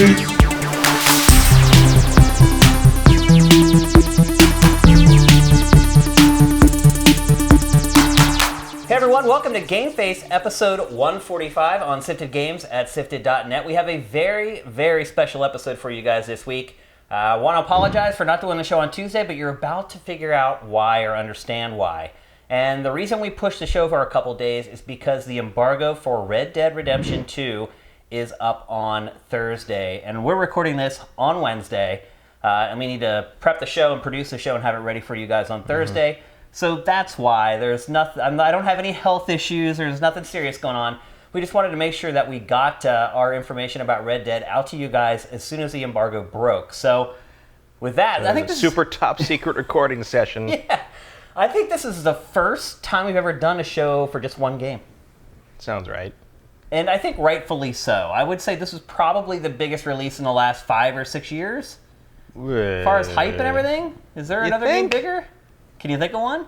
Hey everyone, welcome to GameFace episode 145 on SIFTD Games at SIFTD.net. We have a very, very special episode for you guys this week. I want to apologize for not doing the show on Tuesday, but you're about to figure out why or understand why. And the reason we pushed the show for a couple days is because the embargo for Red Dead Redemption 2 is up on Thursday. And we're recording this on Wednesday. And we need to prep the show and produce the show and have it ready for you guys on Thursday. So that's why there's nothing. I don't have any health issues. There's nothing serious going on. We just wanted to make sure that we got our information about Red Dead out to you guys as soon as the embargo broke. So with that, I think this super top secret recording session. Yeah, I think this is the first time we've ever done a show for just one game. Sounds right. And I think rightfully so. I would say this is probably the biggest release in the last 5 or 6 years. As far as hype and everything, is there another game bigger? Can you think of one?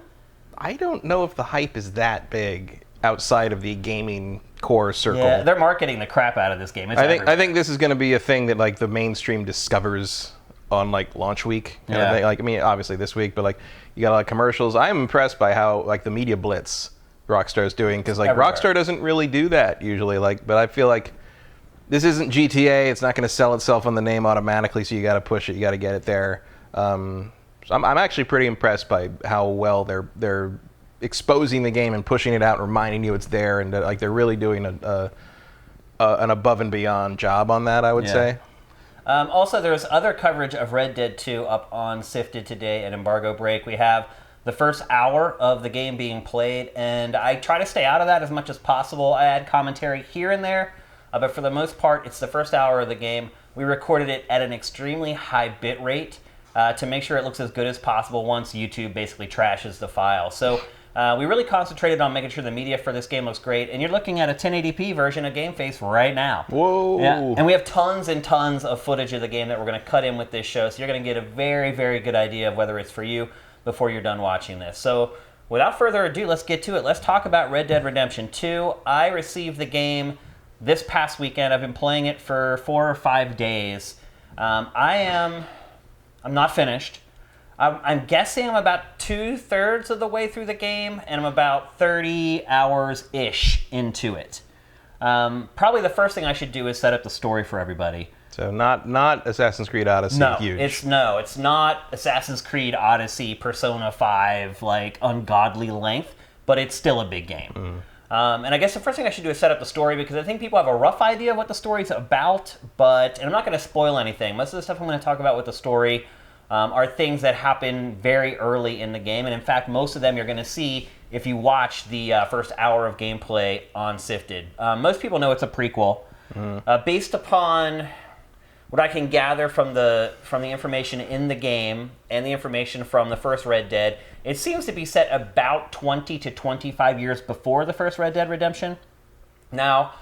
I don't know if the hype is that big outside of the gaming core circle. Yeah, they're marketing the crap out of this game. I think this is going to be a thing that like the mainstream discovers on like launch week. Yeah. Like I mean, obviously this week, but like you got a lot of commercials. I'm impressed by how like the media blitz Rockstar is doing because like everywhere. Rockstar doesn't really do that usually. Like, but I feel like this isn't GTA. It's not going to sell itself on the name automatically, so you got to push it. You got to get it there. So I'm actually pretty impressed by how well they're exposing the game and pushing it out and reminding you it's there, and like they're really doing an above and beyond job on that, I would say. Also, there's other coverage of Red Dead 2 up on SIFTD today at Embargo Break. We have the first hour of the game being played, and I try to stay out of that as much as possible. I add commentary here and there, but for the most part, it's the first hour of the game. We recorded it at an extremely high bit rate to make sure it looks as good as possible once YouTube basically trashes the file. So we really concentrated on making sure the media for this game looks great, and you're looking at a 1080p version of GameFace right now. Whoa! Yeah. And we have tons and tons of footage of the game that we're going to cut in with this show, so you're going to get a very, very good idea of whether it's for you before you're done watching this. So without further ado, let's get to it. Let's talk about Red Dead Redemption 2. I received the game this past weekend. I've been playing it for 4 or 5 days. I'm not finished. I'm guessing I'm about 2/3 of the way through the game, and I'm about 30 hours-ish into it. Probably the first thing I should do is set up the story for everybody. So not Assassin's Creed Odyssey. Huge. It's not Assassin's Creed Odyssey, Persona 5, like ungodly length, but it's still a big game. And I guess the first thing I should do is set up the story, because I think people have a rough idea of what the story's about, and I'm not going to spoil anything. Most of the stuff I'm going to talk about with the story are things that happen very early in the game, and in fact, most of them you're going to see if you watch the first hour of gameplay on SIFTD. Most people know it's a prequel. Based upon what I can gather from the information in the game and the information from the first Red Dead, it seems to be set about 20 to 25 years before the first Red Dead Redemption. Now,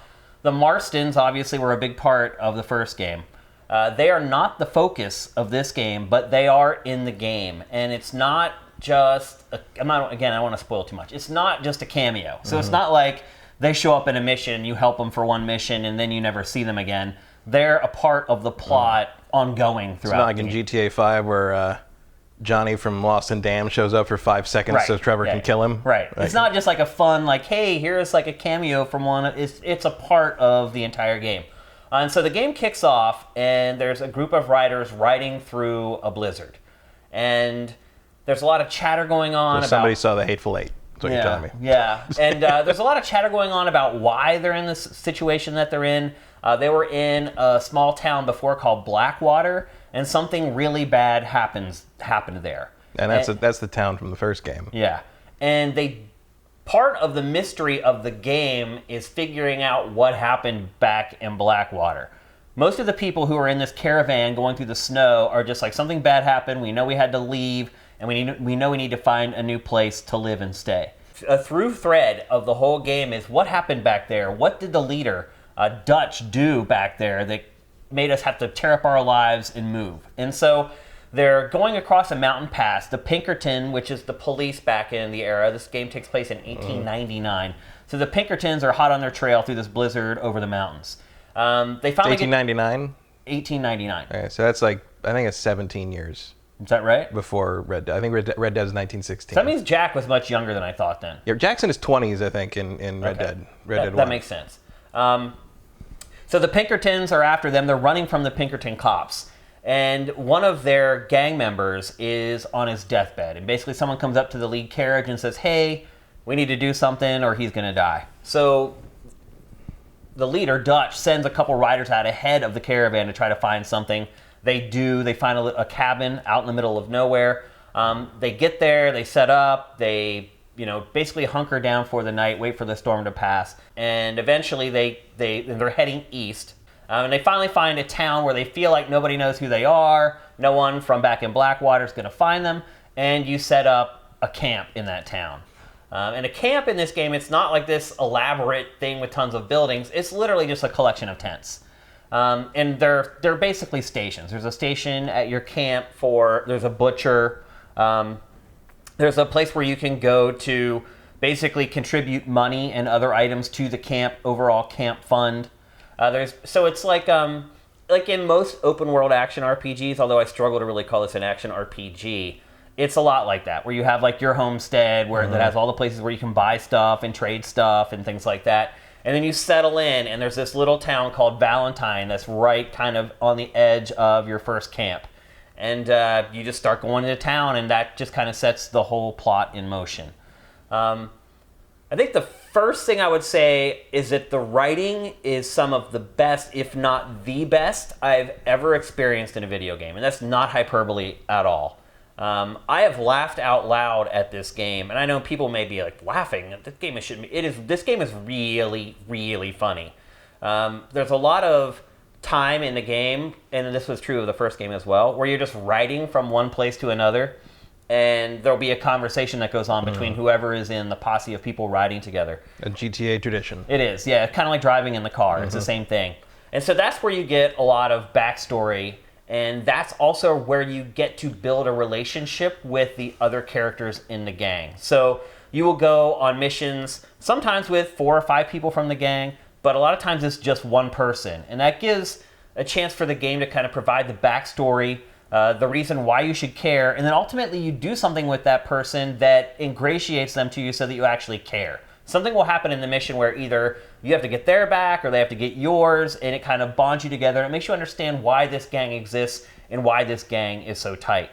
the Marstons obviously were a big part of the first game. They are not the focus of this game, but they are in the game. And it's not just, I don't want to spoil too much. It's not just a cameo. So it's not like they show up in a mission, you help them for one mission, and then you never see them again. They're a part of the plot ongoing throughout. It's not like in GTA 5 where Johnny from Lost and Damned shows up for 5 seconds so Trevor can kill him. Right. It's not just like a fun, like, hey, here's like a cameo from one. It's a part of the entire game. And so the game kicks off, and there's a group of riders riding through a blizzard. And there's a lot of chatter going on about... Somebody saw the Hateful Eight. That's what you're telling me. Yeah. And there's a lot of chatter going on about why they're in this situation that they're in. They were in a small town before called Blackwater, and something really bad happened there. And that's the town from the first game. Yeah. And part of the mystery of the game is figuring out what happened back in Blackwater. Most of the people who are in this caravan going through the snow are just like, something bad happened, we know we had to leave, and we know we need to find a new place to live and stay. A through thread of the whole game is what happened back there. What did the leader, Dutch, do back there that made us have to tear up our lives and move? And so they're going across a mountain pass, the Pinkerton, which is the police back in the era. This game takes place in 1899. So the Pinkertons are hot on their trail through this blizzard over the mountains. They finally 1899? 1899. Okay, so that's like, I think it's 17 years Is that right? before Red Dead. I think Red Dead is 1916. So that means Jack was much younger than I thought then. Yeah, Jackson is 20s, I think, in Red Dead. Red Dead 1. That makes sense. So the Pinkertons are after them. They're running from the Pinkerton cops. And one of their gang members is on his deathbed. And basically someone comes up to the lead carriage and says, hey, we need to do something or he's going to die. So the leader, Dutch, sends a couple riders out ahead of the caravan to try to find something. They do. They find a cabin out in the middle of nowhere. They get there. They set up. They basically hunker down for the night, wait for the storm to pass. And eventually they're heading east. And they finally find a town where they feel like nobody knows who they are. No one from back in Blackwater is going to find them. And you set up a camp in that town. And a camp in this game, it's not like this elaborate thing with tons of buildings. It's literally just a collection of tents. And they're basically stations. There's a station at your camp there's a butcher. There's a place where you can go to basically contribute money and other items to the camp, overall camp fund. So it's like in most open world action RPGs, although I struggle to really call this an action RPG, it's a lot like that, where you have like your homestead that has all the places where you can buy stuff and trade stuff and things like that. And then you settle in, and there's this little town called Valentine that's right kind of on the edge of your first camp. And you just start going into town, and that just kind of sets the whole plot in motion. I think the first thing I would say is that the writing is some of the best, if not the best, I've ever experienced in a video game. And that's not hyperbole at all. I have laughed out loud at this game, and I know people may be like laughing. This game is really, really funny. There's a lot of time in the game, and this was true of the first game as well, where you're just riding from one place to another, and there'll be a conversation that goes on between whoever is in the posse of people riding together. A GTA tradition. It is, yeah. Kind of like driving in the car. It's the same thing. And so that's where you get a lot of backstory, and that's also where you get to build a relationship with the other characters in the gang. So you will go on missions, sometimes with 4 or 5 people from the gang, but a lot of times it's just one person. And that gives a chance for the game to kind of provide the backstory, the reason why you should care, and then ultimately you do something with that person that ingratiates them to you so that you actually care. Something will happen in the mission where either you have to get their back or they have to get yours, and it kind of bonds you together. It makes you understand why this gang exists and why this gang is so tight.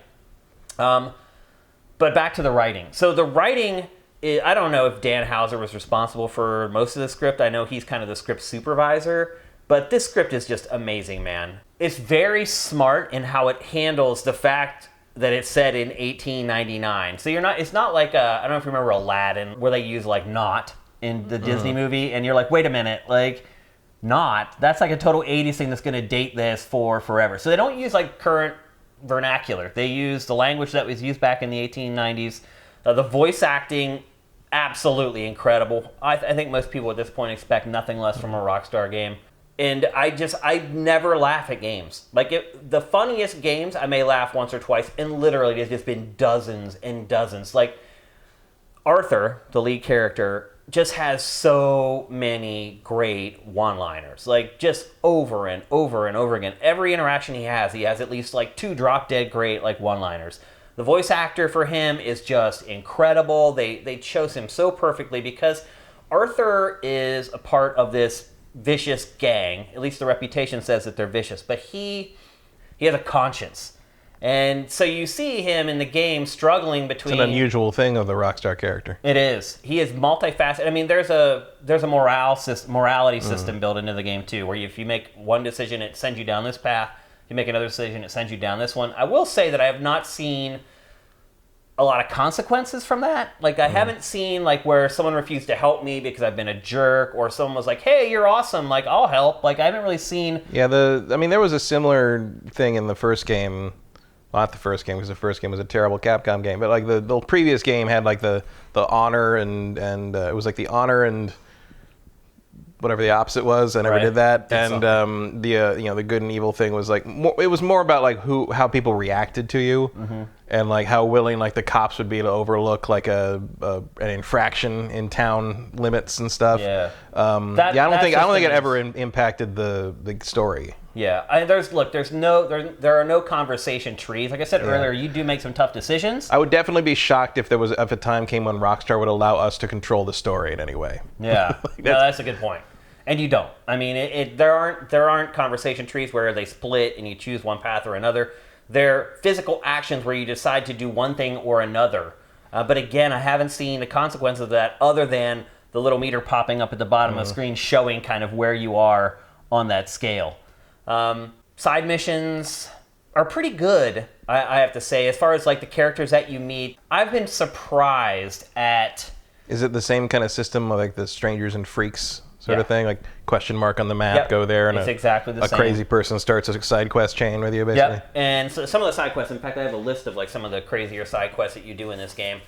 But back to the writing. So the writing, I don't know if Dan Houser was responsible for most of the script. I know he's kind of the script supervisor, but this script is just amazing, man. It's very smart in how it handles the fact that it's set in 1899. So it's not like I don't know if you remember Aladdin, where they use like not in the Disney movie, and you're like, wait a minute, like not, that's like a total 80s thing that's going to date this for forever. So they don't use like current vernacular. They use the language that was used back in the 1890s. The voice acting, absolutely incredible. I think most people at this point expect nothing less from a Rockstar game. And I never laugh at games. Like, the funniest games, I may laugh once or twice, and literally there's just been dozens and dozens. Like, Arthur, the lead character, just has so many great one-liners. Like, just over and over and over again. Every interaction he has at least, like, 2 drop-dead great, like, one-liners. The voice actor for him is just incredible. They chose him so perfectly because Arthur is a part of this vicious gang. At least the reputation says that they're vicious, but he has a conscience, and so you see him in the game struggling between. It's an unusual thing of the Rockstar character. It is. He is multifaceted. I mean, there's a morality system built into the game too, where if you make one decision, it sends you down this path. If you make another decision, it sends you down this one. I will say that I have not seen a lot of consequences from that. Like, I haven't seen, like, where someone refused to help me because I've been a jerk, or someone was like, hey, you're awesome, like, I'll help. Like, I haven't really seen... Yeah, there was a similar thing in the first game. Well, not the first game, because the first game was a terrible Capcom game, but, like, the previous game had, like, the honor and it was, like, the honor and whatever the opposite was. I never did that. And the good and evil thing was, like, it was more about, like, how people reacted to you. And like how willing like the cops would be to overlook like an infraction in town limits and stuff. Yeah. I don't think it ever impacted the story. Yeah, there are no conversation trees. Like I said earlier, you do make some tough decisions. I would definitely be shocked if a time came when Rockstar would allow us to control the story in any way. Yeah, that's a good point. And you don't. I mean, there aren't conversation trees where they split and you choose one path or another. They're physical actions where you decide to do one thing or another. But again, I haven't seen the consequences of that other than the little meter popping up at the bottom of the screen showing kind of where you are on that scale. Side missions are pretty good, I have to say. As far as like the characters that you meet, I've been surprised at... Is it the same kind of system of like the strangers and freaks sort of thing? Like question mark on the map, go there, and it's exactly the same. Crazy person starts a side quest chain with you, basically. Yep, and so some of the side quests, in fact, I have a list of like some of the crazier side quests that you do in this game.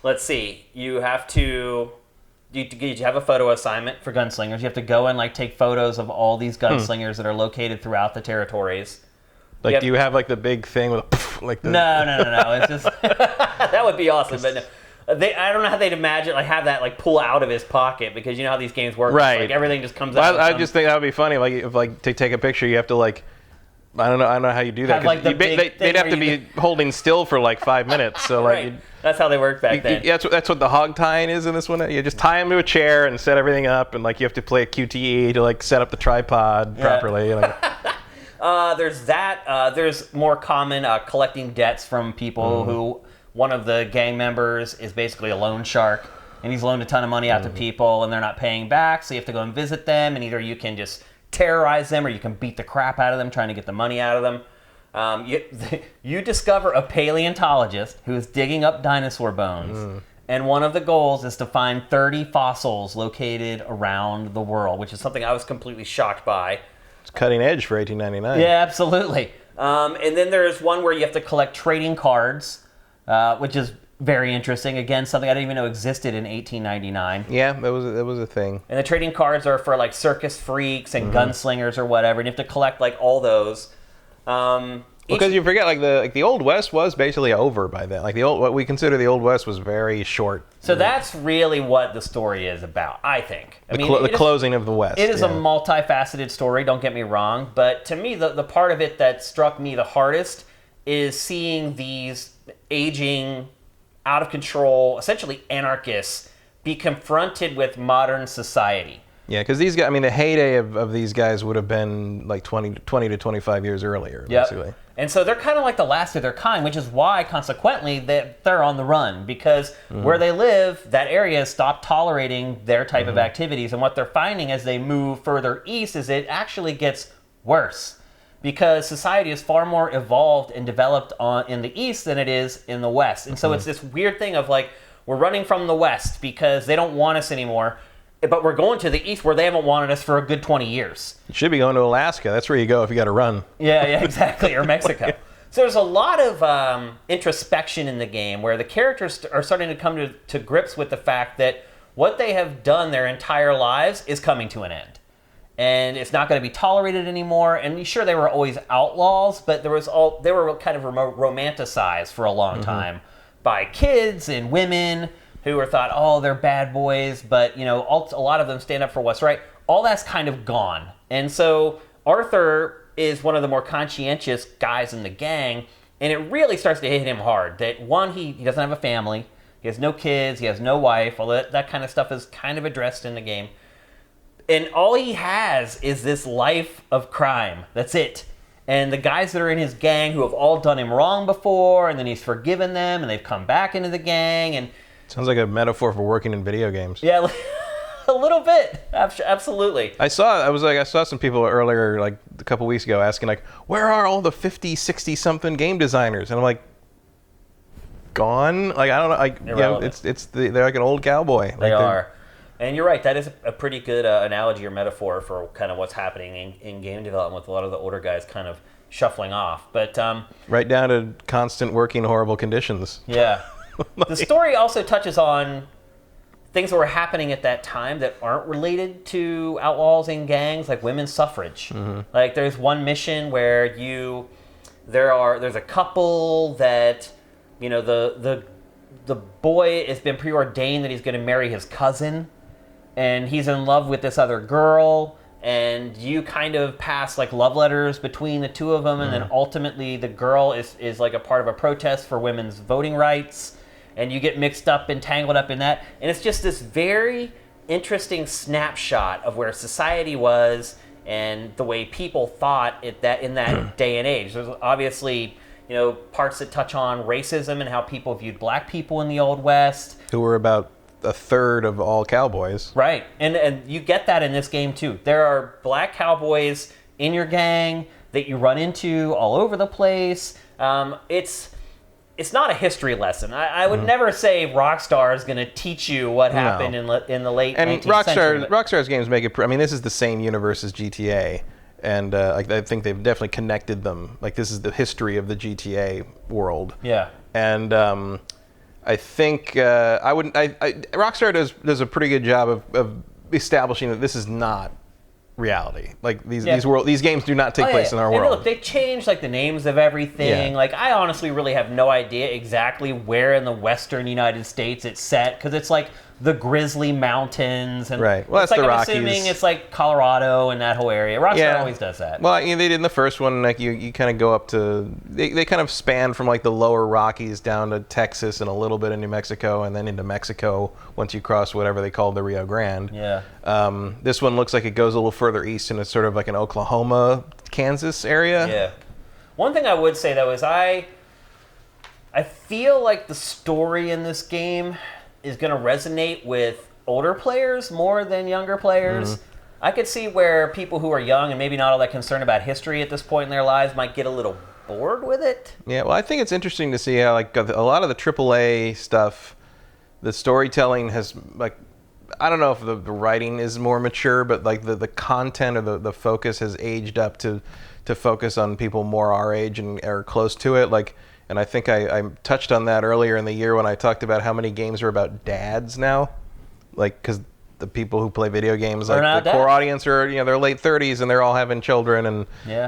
Let's see, you have a photo assignment for gunslingers. You have to go and like take photos of all these gunslingers that are located throughout the territories. Like, do you have like the big thing with like the... No. It's just that would be awesome, but no. I don't know how they'd imagine have that pull out of his pocket, because you know how these games work. Right. Like everything just comes out. I just think that would be funny. Like if to take a picture, you have to I don't know how you do that. They'd have to be holding still for like 5 minutes. So right. That's how they worked back then. That's what the hog tying is in this one. You just tie him to a chair and set everything up, and you have to play a QTE to set up the tripod properly. There's that. There's more common collecting debts from people who, one of the gang members is basically a loan shark, and he's loaned a ton of money out to people, and they're not paying back, so you have to go and visit them, and either you can just terrorize them or you can beat the crap out of them trying to get the money out of them. You discover a paleontologist who is digging up dinosaur bones, and one of the goals is to find 30 fossils located around the world, which is something I was completely shocked by. It's cutting edge for 1899. Yeah, absolutely. And then there's one where you have to collect trading cards, which is very interesting. Again, something I didn't even know existed in 1899. Yeah, that was a thing. And the trading cards are for circus freaks and gunslingers or whatever, and you have to collect all those. Because you forget, the Old West was basically over by then. What we consider the Old West was very short. So that's really what the story is about, I think. The closing of the West. It is a multifaceted story, don't get me wrong, but to me, the part of it that struck me the hardest is seeing these aging, out of control, essentially anarchists, be confronted with modern society. Yeah, because these guys, the heyday of these guys would have been 20 to 25 years earlier, basically. And so they're kind of like the last of their kind, which is why, consequently, they're on the run. Because where they live, that area has stopped tolerating their type of activities. And what they're finding as they move further east is it actually gets worse. Because society is far more evolved and developed in the East than it is in the West. And so it's this weird thing of we're running from the West because they don't want us anymore, but we're going to the East where they haven't wanted us for a good 20 years. You should be going to Alaska. That's where you go if you got to run. Yeah, exactly. Or Mexico. So there's a lot of introspection in the game where the characters are starting to come to grips with the fact that what they have done their entire lives is coming to an end. And it's not going to be tolerated anymore. And sure, they were always outlaws, but they were kind of romanticized for a long time by kids and women who were thought, oh, they're bad boys, but a lot of them stand up for what's right. All that's kind of gone. And so Arthur is one of the more conscientious guys in the gang, and it really starts to hit him hard. That one, he doesn't have a family, he has no kids, he has no wife. All that kind of stuff is kind of addressed in the game. And all he has is this life of crime. That's it. And the guys that are in his gang who have all done him wrong before, and then he's forgiven them, and they've come back into the gang. And sounds like a metaphor for working in video games. Yeah, a little bit. Absolutely. I saw some people earlier, a couple weeks ago, asking, where are all the 50, 60-something game designers? And I'm gone? I don't know. They're like an old cowboy. They are. And you're right, that is a pretty good analogy or metaphor for kind of what's happening in game development with a lot of the older guys kind of shuffling off. But right down to constant working horrible conditions. Yeah. The story also touches on things that were happening at that time that aren't related to outlaws and gangs, like women's suffrage. There's one mission where there's a couple that, the boy has been preordained that he's going to marry his cousin. And he's in love with this other girl, and you kind of pass like love letters between the two of them, and then ultimately the girl is like a part of a protest for women's voting rights, and you get mixed up and tangled up in that, and it's just this very interesting snapshot of where society was and the way people thought in that day and age. There's obviously, you know, parts that touch on racism and how people viewed black people in the Old West, who were about a third of all cowboys. Right, and you get that in this game too. There are black cowboys in your gang that you run into all over the place. It's not a history lesson. I would never say Rockstar is going to teach you what happened in the late 19th century. Rockstar's games make it. I mean, this is the same universe as GTA, and I think they've definitely connected them. Like, this is the history of the GTA world. Yeah, and I think Rockstar does a pretty good job of establishing that this is not reality. Like, these games do not take place in our world. And look, they changed like the names of everything. Like, I honestly really have no idea exactly where in the western United States it's set, because it's like the Grizzly Mountains, and right. Well, it's that's like, the I'm Rockies. assuming it's like Colorado and that whole area. Rockstar always does that. Well, they did in the first one. Like, you kind of go up to they kind of span from like the lower Rockies down to Texas and a little bit of New Mexico, and then into Mexico once you cross whatever they call the Rio Grande. Yeah. This one looks like it goes a little further east, and it's sort of like an Oklahoma, Kansas area. Yeah. One thing I would say though is I feel like the story in this game is going to resonate with older players more than younger players. I could see where people who are young and maybe not all that concerned about history at this point in their lives might get a little bored with it. Yeah, well, I think it's interesting to see how like a lot of the AAA stuff, the storytelling has, like, I don't know if the writing is more mature, but like the content or the focus has aged up to focus on people more our age and are close to it. Like, and I think I touched on that earlier in the year when I talked about how many games are about dads now. Like, because the people who play video games, like the core audience are, you know, they're late 30s and they're all having children. And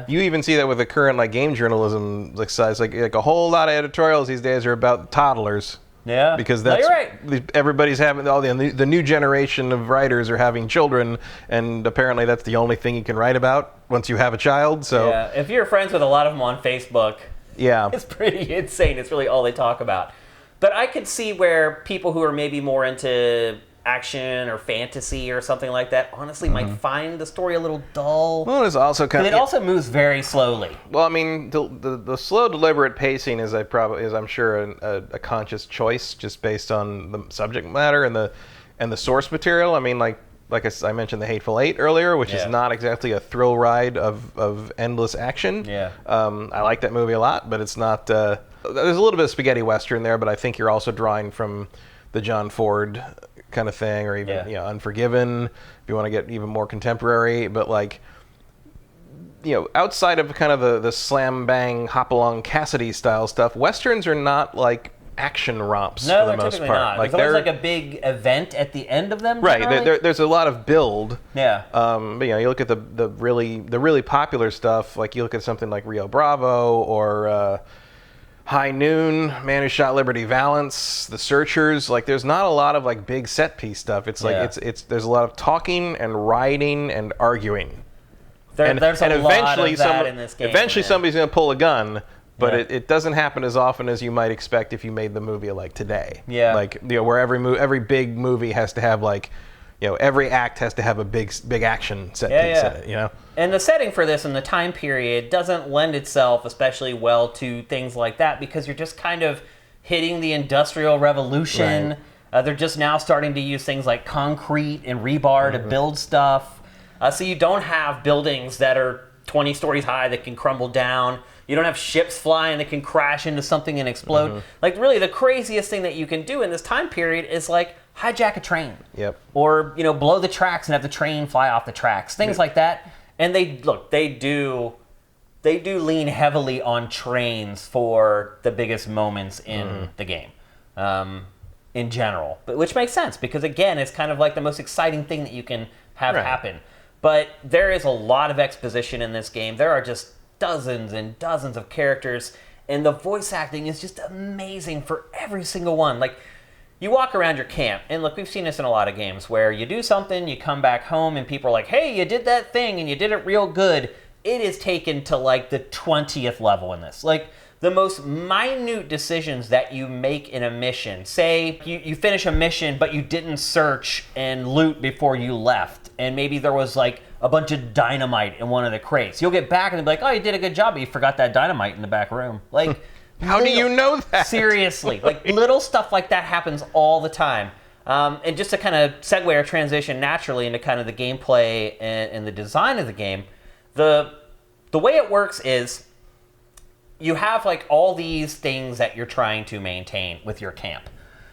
you even see that with the current like game journalism like size. Like a whole lot of editorials these days are about toddlers. Yeah, because that's you're right. Everybody's having the new generation of writers are having children, and apparently that's the only thing you can write about once you have a child. So yeah, if you're friends with a lot of them on Facebook, it's pretty insane. It's really all they talk about. But I could see where people who are maybe more into action or fantasy or something like that honestly might find the story a little dull. Well, it's also kind of, it also moves very slowly. Well, I mean, the slow, deliberate pacing is I'm sure a conscious choice just based on the subject matter and the source material. I mean, like I mentioned the Hateful Eight earlier, which is not exactly a thrill ride of endless action. Yeah. I like that movie a lot, but it's not. There's a little bit of spaghetti western there, but I think you're also drawing from the John Ford kind of thing, or even Unforgiven, if you want to get even more contemporary. But like, you know, outside of kind of the slam bang hop along Cassidy style stuff, westerns are not like action romps for the most part. Not. Like, there's always like a big event at the end of them. Right. There's a lot of build. Yeah. But you know, you look at the really popular stuff. Like you look at something like Rio Bravo or High Noon, Man Who Shot Liberty Valance, The Searchers. Like, there's not a lot of like big set piece stuff. It's like it's there's a lot of talking and writing and arguing. There's a lot of that in this game. Eventually, somebody's going to pull a gun. But it doesn't happen as often as you might expect if you made the movie like today. Yeah. Like, you know, where every big movie has to have like, you know, every act has to have a big action set piece in it, you know? And the setting for this and the time period doesn't lend itself especially well to things like that, because you're just kind of hitting the Industrial Revolution. Right. They're just now starting to use things like concrete and rebar to build stuff. So you don't have buildings that are 20 stories high that can crumble down. You don't have ships flying that can crash into something and explode. Like, really, the craziest thing that you can do in this time period is, like, hijack a train. Yep. Or, you know, blow the tracks and have the train fly off the tracks. Things like that. And they do lean heavily on trains for the biggest moments in the game, in general. But which makes sense, because, again, it's kind of like the most exciting thing that you can have happen. But there is a lot of exposition in this game. There are just dozens and dozens of characters, and the voice acting is just amazing for every single one. Like, you walk around your camp, and look, we've seen this in a lot of games where you do something, you come back home, and people are like, hey, you did that thing, and you did it real good. It is taken to like the 20th level in this. Like, the most minute decisions that you make in a mission. Say you finish a mission, but you didn't search and loot before you left, and maybe there was like a bunch of dynamite in one of the crates. You'll get back and they'll be like, oh, you did a good job, but you forgot that dynamite in the back room. Like, how do you know that? Seriously, like little stuff like that happens all the time. And just to kind of segue or transition naturally into kind of the gameplay and the design of the game, the way it works is you have like all these things that you're trying to maintain with your camp.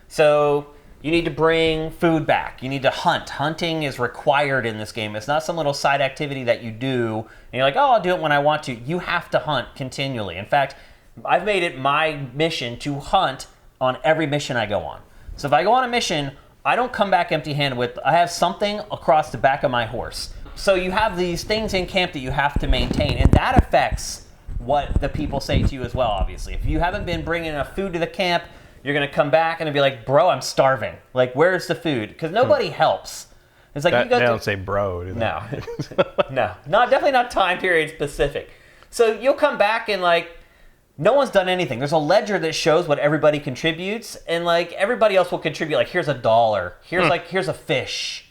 So you need to bring food back. You need to hunt. Hunting is required in this game. It's not some little side activity that you do and you're like, oh, I'll do it when I want to. You have to hunt continually. In fact, I've made it my mission to hunt on every mission I go on. So if I go on a mission, I don't come back empty-handed I have something across the back of my horse. So you have these things in camp that you have to maintain, and that affects what the people say to you as well, obviously. If you haven't been bringing enough food to the camp, you're going to come back and be like, bro, I'm starving. Like, where's the food? Because nobody helps. It's like they don't say bro, do they? No. No. Definitely not time period specific. So you'll come back and, like, no one's done anything. There's a ledger that shows what everybody contributes, and, like, everybody else will contribute, like, here's $1. Here's a fish.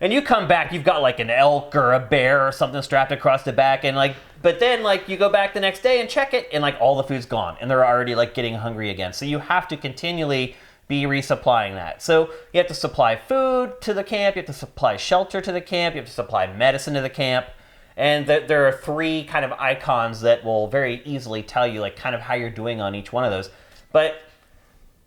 And you come back, you've got like an elk or a bear or something strapped across the back, and like, but then like you go back the next day and check it, and like all the food's gone, and they're already like getting hungry again. So you have to continually be resupplying that. So you have to supply food to the camp, you have to supply shelter to the camp, you have to supply medicine to the camp, and there are 3 kind of icons that will very easily tell you like kind of how you're doing on each one of those. But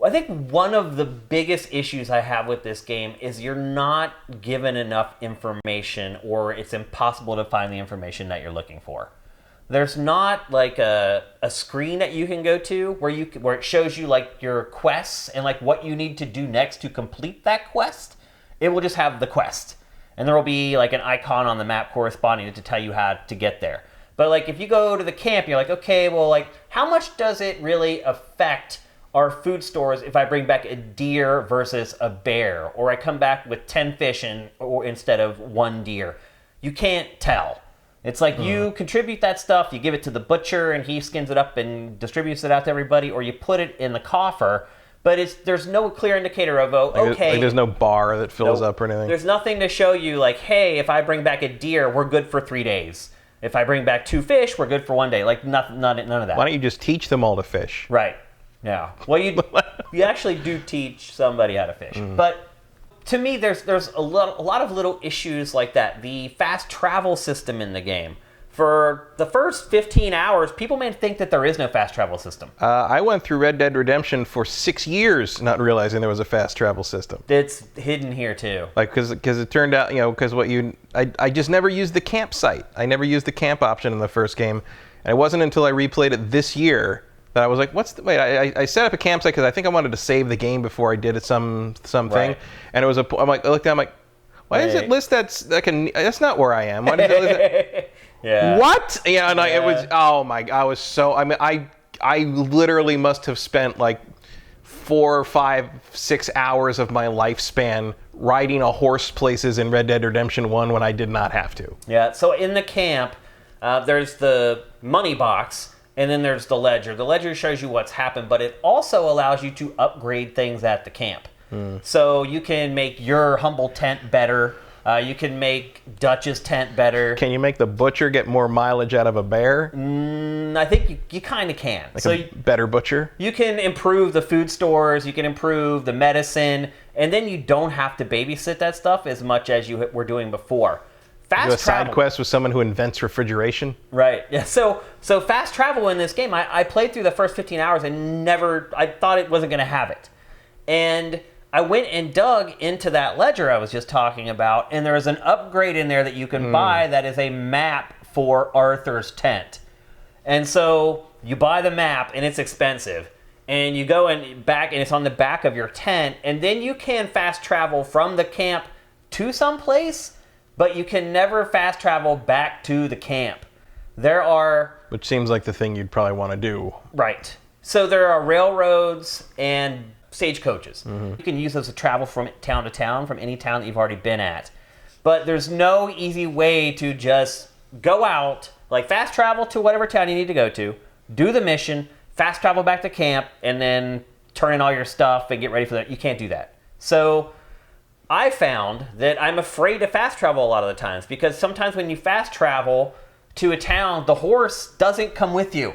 I think one of the biggest issues I have with this game is you're not given enough information, or it's impossible to find the information that you're looking for. There's not like a screen that you can go to where it shows you like your quests and like what you need to do next to complete that quest. It will just have the quest, and there will be like an icon on the map corresponding to tell you how to get there. But like if you go to the camp, you're like, okay, well, like how much does it really affect our food stores if I bring back a deer versus a bear, or I come back with 10 fish or instead of 1 deer? You can't tell. It's like you contribute that stuff, you give it to the butcher and he skins it up and distributes it out to everybody, or you put it in the coffer, but there's no clear indicator of, okay. There's no bar that fills up or anything. There's nothing to show you like, hey, if I bring back a deer, we're good for 3 days. If I bring back 2 fish, we're good for 1 day. Like none of that. Why don't you just teach them all to fish? Right. Yeah. Well, you actually do teach somebody how to fish. But to me, there's a lot of little issues like that. The fast travel system in the game. For the first 15 hours, people may think that there is no fast travel system. I went through Red Dead Redemption for 6 years not realizing there was a fast travel system. It's hidden here, too. Like, because it turned out, because I just never used the campsite. I never used the camp option in the first game. And it wasn't until I replayed it this year that I was like, I set up a campsite because I think I wanted to save the game before I did something. Right. And it was I looked down, I'm like, why does it list that's not where I am? Why does it list that? Yeah. What? Yeah, and it was, oh my, I was so, I literally must have spent like 4, 5, 6 hours of my lifespan riding a horse places in Red Dead Redemption 1 when I did not have to. Yeah, so in the camp, there's the money box, and then there's the ledger. The ledger shows you what's happened, but it also allows you to upgrade things at the camp. So you can make your humble tent better. You can make Dutch's tent better. Can you make the butcher get more mileage out of a bear? I think you kind of can. Like a better butcher? You can improve the food stores, you can improve the medicine, and then you don't have to babysit that stuff as much as you were doing before. Do a side quest with someone who invents refrigeration? Right. Yeah. So fast travel in this game, I played through the first 15 hours and I thought it wasn't going to have it. And I went and dug into that ledger I was just talking about, and there is an upgrade in there that you can buy that is a map for Arthur's tent. And so you buy the map, and it's expensive. And you go back, and it's on the back of your tent, and then you can fast travel from the camp to someplace, but you can never fast travel back to the camp. Which seems like the thing you'd probably want to do. Right. So there are railroads and stagecoaches. You can use those to travel from town to town, from any town that you've already been at. But there's no easy way to just go out, like fast travel to whatever town you need to go to, do the mission, fast travel back to camp, and then turn in all your stuff and get ready for that. You can't do that. So I found that I'm afraid to fast travel a lot of the times, because sometimes when you fast travel to a town, the horse doesn't come with you.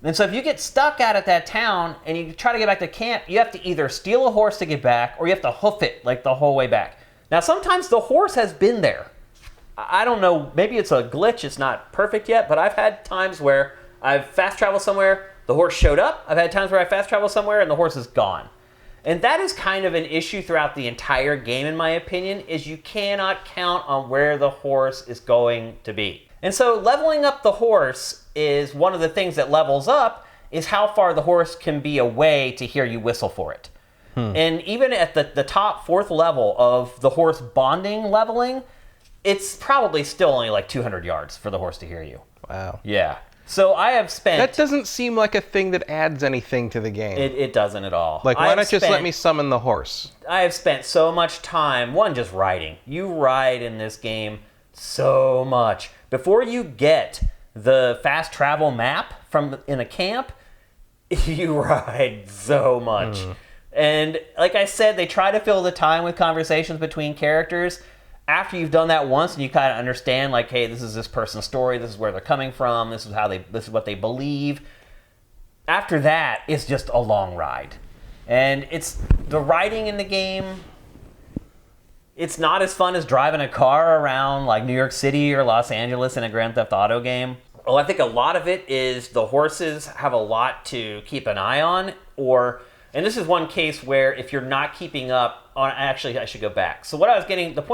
And so if you get stuck out at that town and you try to get back to camp, you have to either steal a horse to get back, or you have to hoof it like the whole way back. Now sometimes the horse has been there. I don't know, maybe it's a glitch, it's not perfect yet, but I've had times where I've fast traveled somewhere, the horse showed up. I've had times where I fast travel somewhere and the horse is gone. And that is kind of an issue throughout the entire game, in my opinion, is you cannot count on where the horse is going to be. And so leveling up the horse is one of the things that levels up, is how far the horse can be away to hear you whistle for it. And even at the top 4th level of the horse bonding leveling, it's probably still only like 200 yards for the horse to hear you. Wow. Yeah. So I have spent... That doesn't seem like a thing that adds anything to the game. It doesn't at all. Like, why not just let me summon the horse? I have spent so much time, one, just riding. You ride in this game so much. Before you get the fast travel map from in a camp, you ride so much. And like I said, they try to fill the time with conversations between characters. After you've done that once and you kind of understand, like, hey, this is this person's story, this is where they're coming from, this is what they believe. After that, it's just a long ride. And it's the riding in the game, it's not as fun as driving a car around like New York City or Los Angeles in a Grand Theft Auto game. Well, I think a lot of it is the horses have a lot to keep an eye on, and this is one case where if you're not keeping up on, actually I should go back. So the point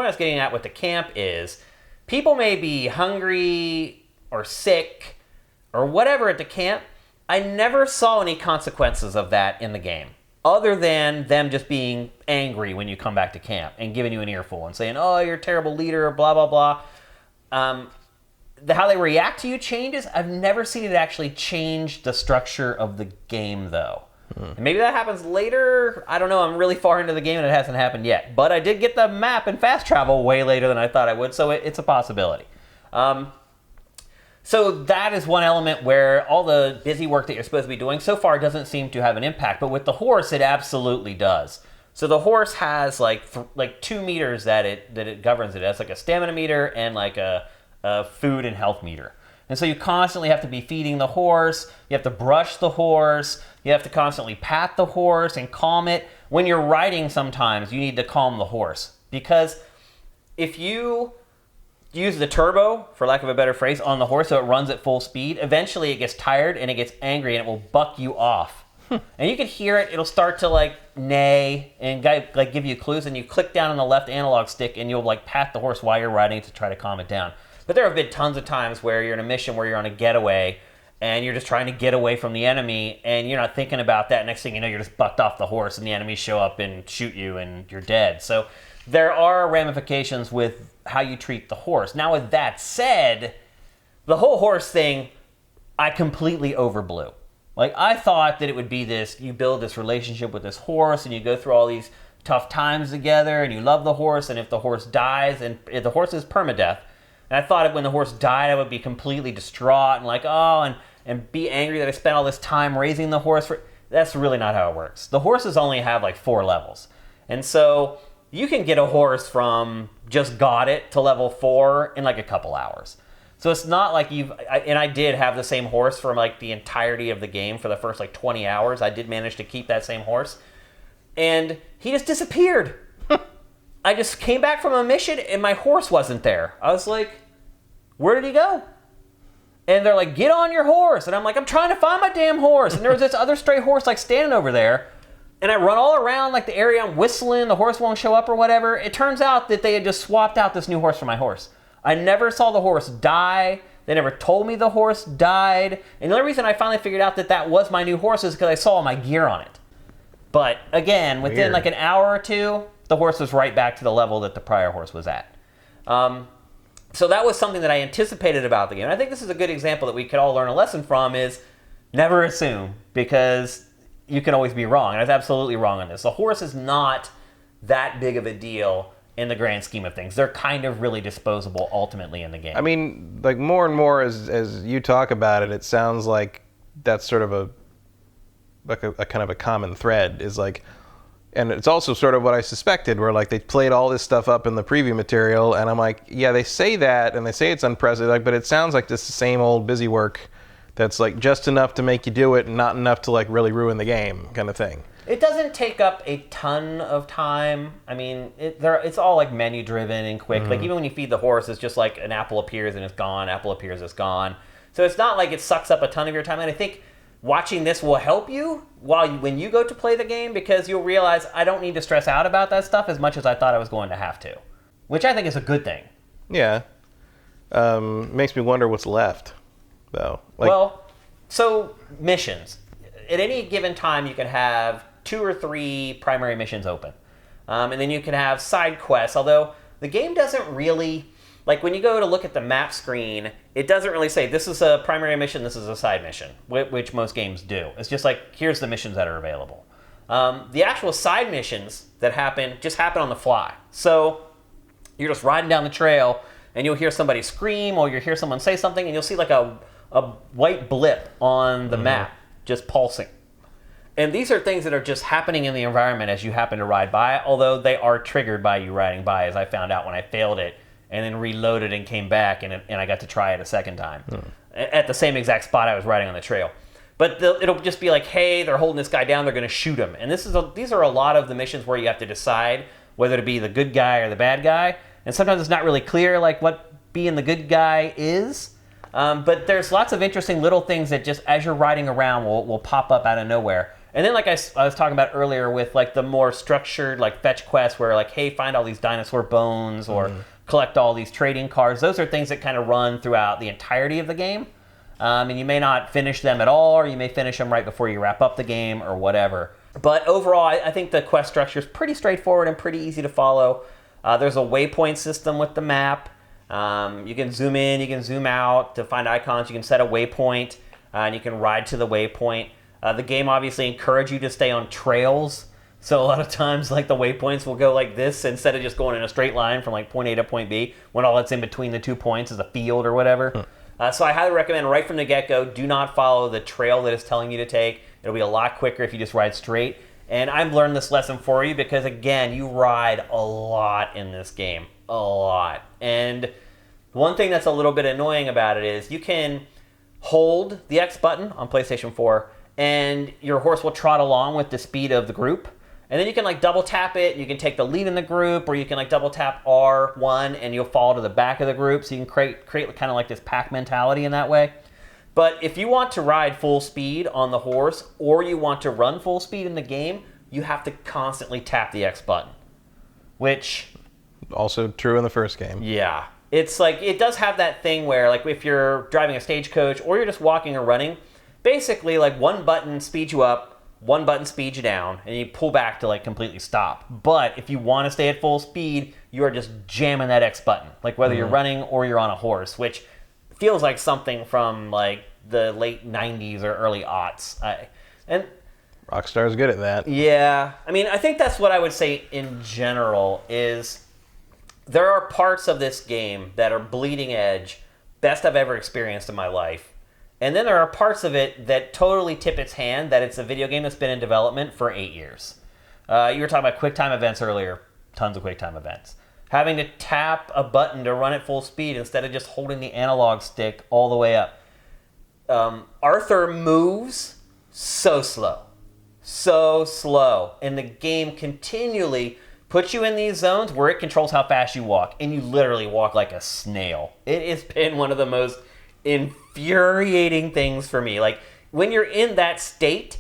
I was getting at with the camp is, people may be hungry or sick or whatever at the camp. I never saw any consequences of that in the game, other than them just being angry when you come back to camp and giving you an earful and saying, oh, you're a terrible leader, blah, blah, blah. How they react to you changes. I've never seen it actually change the structure of the game, though. And maybe that happens later. I don't know. I'm really far into the game and it hasn't happened yet. But I did get the map and fast travel way later than I thought I would, so it's a possibility. So that is one element where all the busy work that you're supposed to be doing so far doesn't seem to have an impact. But with the horse, it absolutely does. So the horse has like 2 meters that it governs it. It has like a stamina meter and like a food and health meter. And so you constantly have to be feeding the horse. You have to brush the horse. You have to constantly pat the horse and calm it. When you're riding, sometimes you need to calm the horse, because if you use the turbo, for lack of a better phrase, on the horse so it runs at full speed, eventually it gets tired and it gets angry and it will buck you off. And you can hear it. It'll start to like neigh and like give you clues, and you click down on the left analog stick and you'll like pat the horse while you're riding to try to calm it down. But there have been tons of times where you're in a mission where you're on a getaway and you're just trying to get away from the enemy and you're not thinking about that. Next thing you know, you're just bucked off the horse and the enemies show up and shoot you and you're dead. So there are ramifications with how you treat the horse. Now, with that said, the whole horse thing, I completely overblew. Like, I thought that it would be this, you build this relationship with this horse and you go through all these tough times together and you love the horse, and if the horse dies, and if the horse is permadeath, and I thought when the horse died, I would be completely distraught and like, oh, and be angry that I spent all this time raising the horse. That's really not how it works. The horses only have like 4 levels. And so you can get a horse from just got it to level 4 in like a couple hours. So it's not like I did have the same horse for like the entirety of the game for the first like 20 hours. I did manage to keep that same horse. And he just disappeared. I just came back from a mission and my horse wasn't there. I was like, where did he go? And they're like, get on your horse. And I'm like, I'm trying to find my damn horse. And there was this other stray horse like standing over there. And I run all around like the area, I'm whistling, the horse won't show up or whatever. It turns out that they had just swapped out this new horse for my horse. I never saw the horse die. They never told me the horse died. And the only reason I finally figured out that that was my new horse is because I saw my gear on it. But again, within like an hour or two, the horse was right back to the level that the prior horse was at. So that was something that I anticipated about the game. And I think this is a good example that we could all learn a lesson from, is never assume, because you can always be wrong. And I was absolutely wrong on this. The horse is not that big of a deal in the grand scheme of things. They're kind of really disposable ultimately in the game. I mean, like more and more as you talk about it, it sounds like that's sort of a kind of a common thread is like, and it's also sort of what I suspected, where like they played all this stuff up in the preview material, and I'm like, yeah, they say that, and they say it's unprecedented, but it sounds like just the same old busy work that's like just enough to make you do it and not enough to like really ruin the game kind of thing. It doesn't take up a ton of time. I mean, it's all like menu driven and quick. Like even when you feed the horse, it's just like an apple appears and it's gone. Apple appears, it's gone. So it's not like it sucks up a ton of your time. And I think watching this will help you when you go to play the game, because you'll realize I don't need to stress out about that stuff as much as I thought I was going to have to, which I think is a good thing. Yeah, makes me wonder what's left, though. Well, so missions. At any given time, you can have 2 or 3 primary missions open. And then you can have side quests, although the game doesn't really, like when you go to look at the map screen, it doesn't really say this is a primary mission, this is a side mission, which most games do. It's just like, here's the missions that are available. The actual side missions that happen on the fly. So you're just riding down the trail and you'll hear somebody scream or you'll hear someone say something and you'll see like a white blip on the map just pulsing. And these are things that are just happening in the environment as you happen to ride by, although they are triggered by you riding by, as I found out when I failed it and then reloaded and came back and I got to try it a second time at the same exact spot I was riding on the trail. But it'll just be like, hey, they're holding this guy down, they're going to shoot him. And these are a lot of the missions where you have to decide whether to be the good guy or the bad guy. And sometimes it's not really clear like what being the good guy is. But there's lots of interesting little things that just as you're riding around will pop up out of nowhere. And then like I was talking about earlier with like the more structured like fetch quests where like, hey, find all these dinosaur bones or collect all these trading cards. Those are things that kind of run throughout the entirety of the game. And you may not finish them at all, or you may finish them right before you wrap up the game or whatever. But overall, I think the quest structure is pretty straightforward and pretty easy to follow. There's a waypoint system with the map. You can zoom in, you can zoom out to find icons. You can set a waypoint, and you can ride to the waypoint. The game obviously encourages you to stay on trails. So a lot of times, like the waypoints will go like this instead of just going in a straight line from like point A to point B, when all that's in between the 2 points is a field or whatever. So I highly recommend right from the get-go, do not follow the trail that it's telling you to take. It'll be a lot quicker if you just ride straight. And I've learned this lesson for you because, again, you ride a lot in this game. A lot. And one thing that's a little bit annoying about it is you can hold the X button on PlayStation 4 and your horse will trot along with the speed of the group. And then you can like double tap it, you can take the lead in the group, or you can like double tap R1 and you'll fall to the back of the group. So you can create kind of like this pack mentality in that way. But if you want to ride full speed on the horse or you want to run full speed in the game, you have to constantly tap the X button. Which... also true in the first game. Yeah. It's like, it does have that thing where like if you're driving a stagecoach or you're just walking or running, basically like one button speeds you up, one button speeds you down, and you pull back to like completely stop. But if you want to stay at full speed, you are just jamming that X button, like whether you're running or you're on a horse, which feels like something from like the late 90s or early aughts. And Rockstar's good at that. Yeah. I mean, I think that's what I would say in general is there are parts of this game that are bleeding edge, best I've ever experienced in my life. And then there are parts of it that totally tip its hand that it's a video game that's been in development for 8 years. You were talking about QuickTime events earlier. Tons of QuickTime events. Having to tap a button to run at full speed instead of just holding the analog stick all the way up. Arthur moves so slow. So slow. And the game continually puts you in these zones where it controls how fast you walk. And you literally walk like a snail. It has been one of the most infuriating things for me. Like, when you're in that state,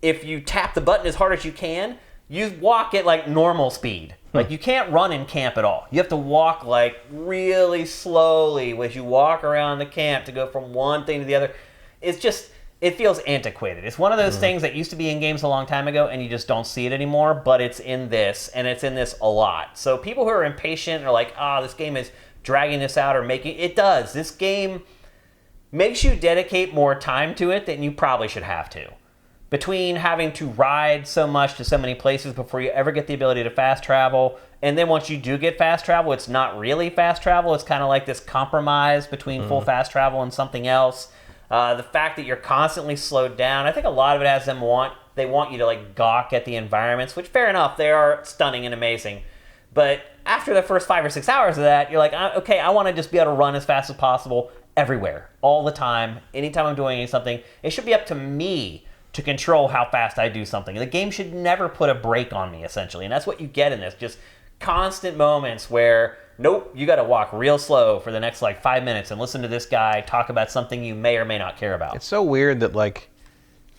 if you tap the button as hard as you can, you walk at like normal speed. Like, you can't run in camp at all. You have to walk like really slowly as you walk around the camp to go from one thing to the other. It's just, it feels antiquated. It's one of those things that used to be in games a long time ago and you just don't see it anymore, but it's in this, and it's in this a lot. So people who are impatient are like, this game is dragging this out or making... It does. This game makes you dedicate more time to it than you probably should have to. between having to ride so much to so many places before you ever get the ability to fast travel, and then once you do get fast travel, it's not really fast travel. It's kind of like this compromise between full fast travel and something else. The fact that you're constantly slowed down, I think a lot of it has they want you to like gawk at the environments, which fair enough, they are stunning and amazing. But after the first 5 or 6 hours of that, you're like, okay, I want to just be able to run as fast as possible everywhere, all the time, anytime I'm doing something. It should be up to me to control how fast I do something. The game should never put a brake on me, essentially. And that's what you get in this, just constant moments where, nope, you got to walk real slow for the next like 5 minutes and listen to this guy talk about something you may or may not care about. It's so weird that like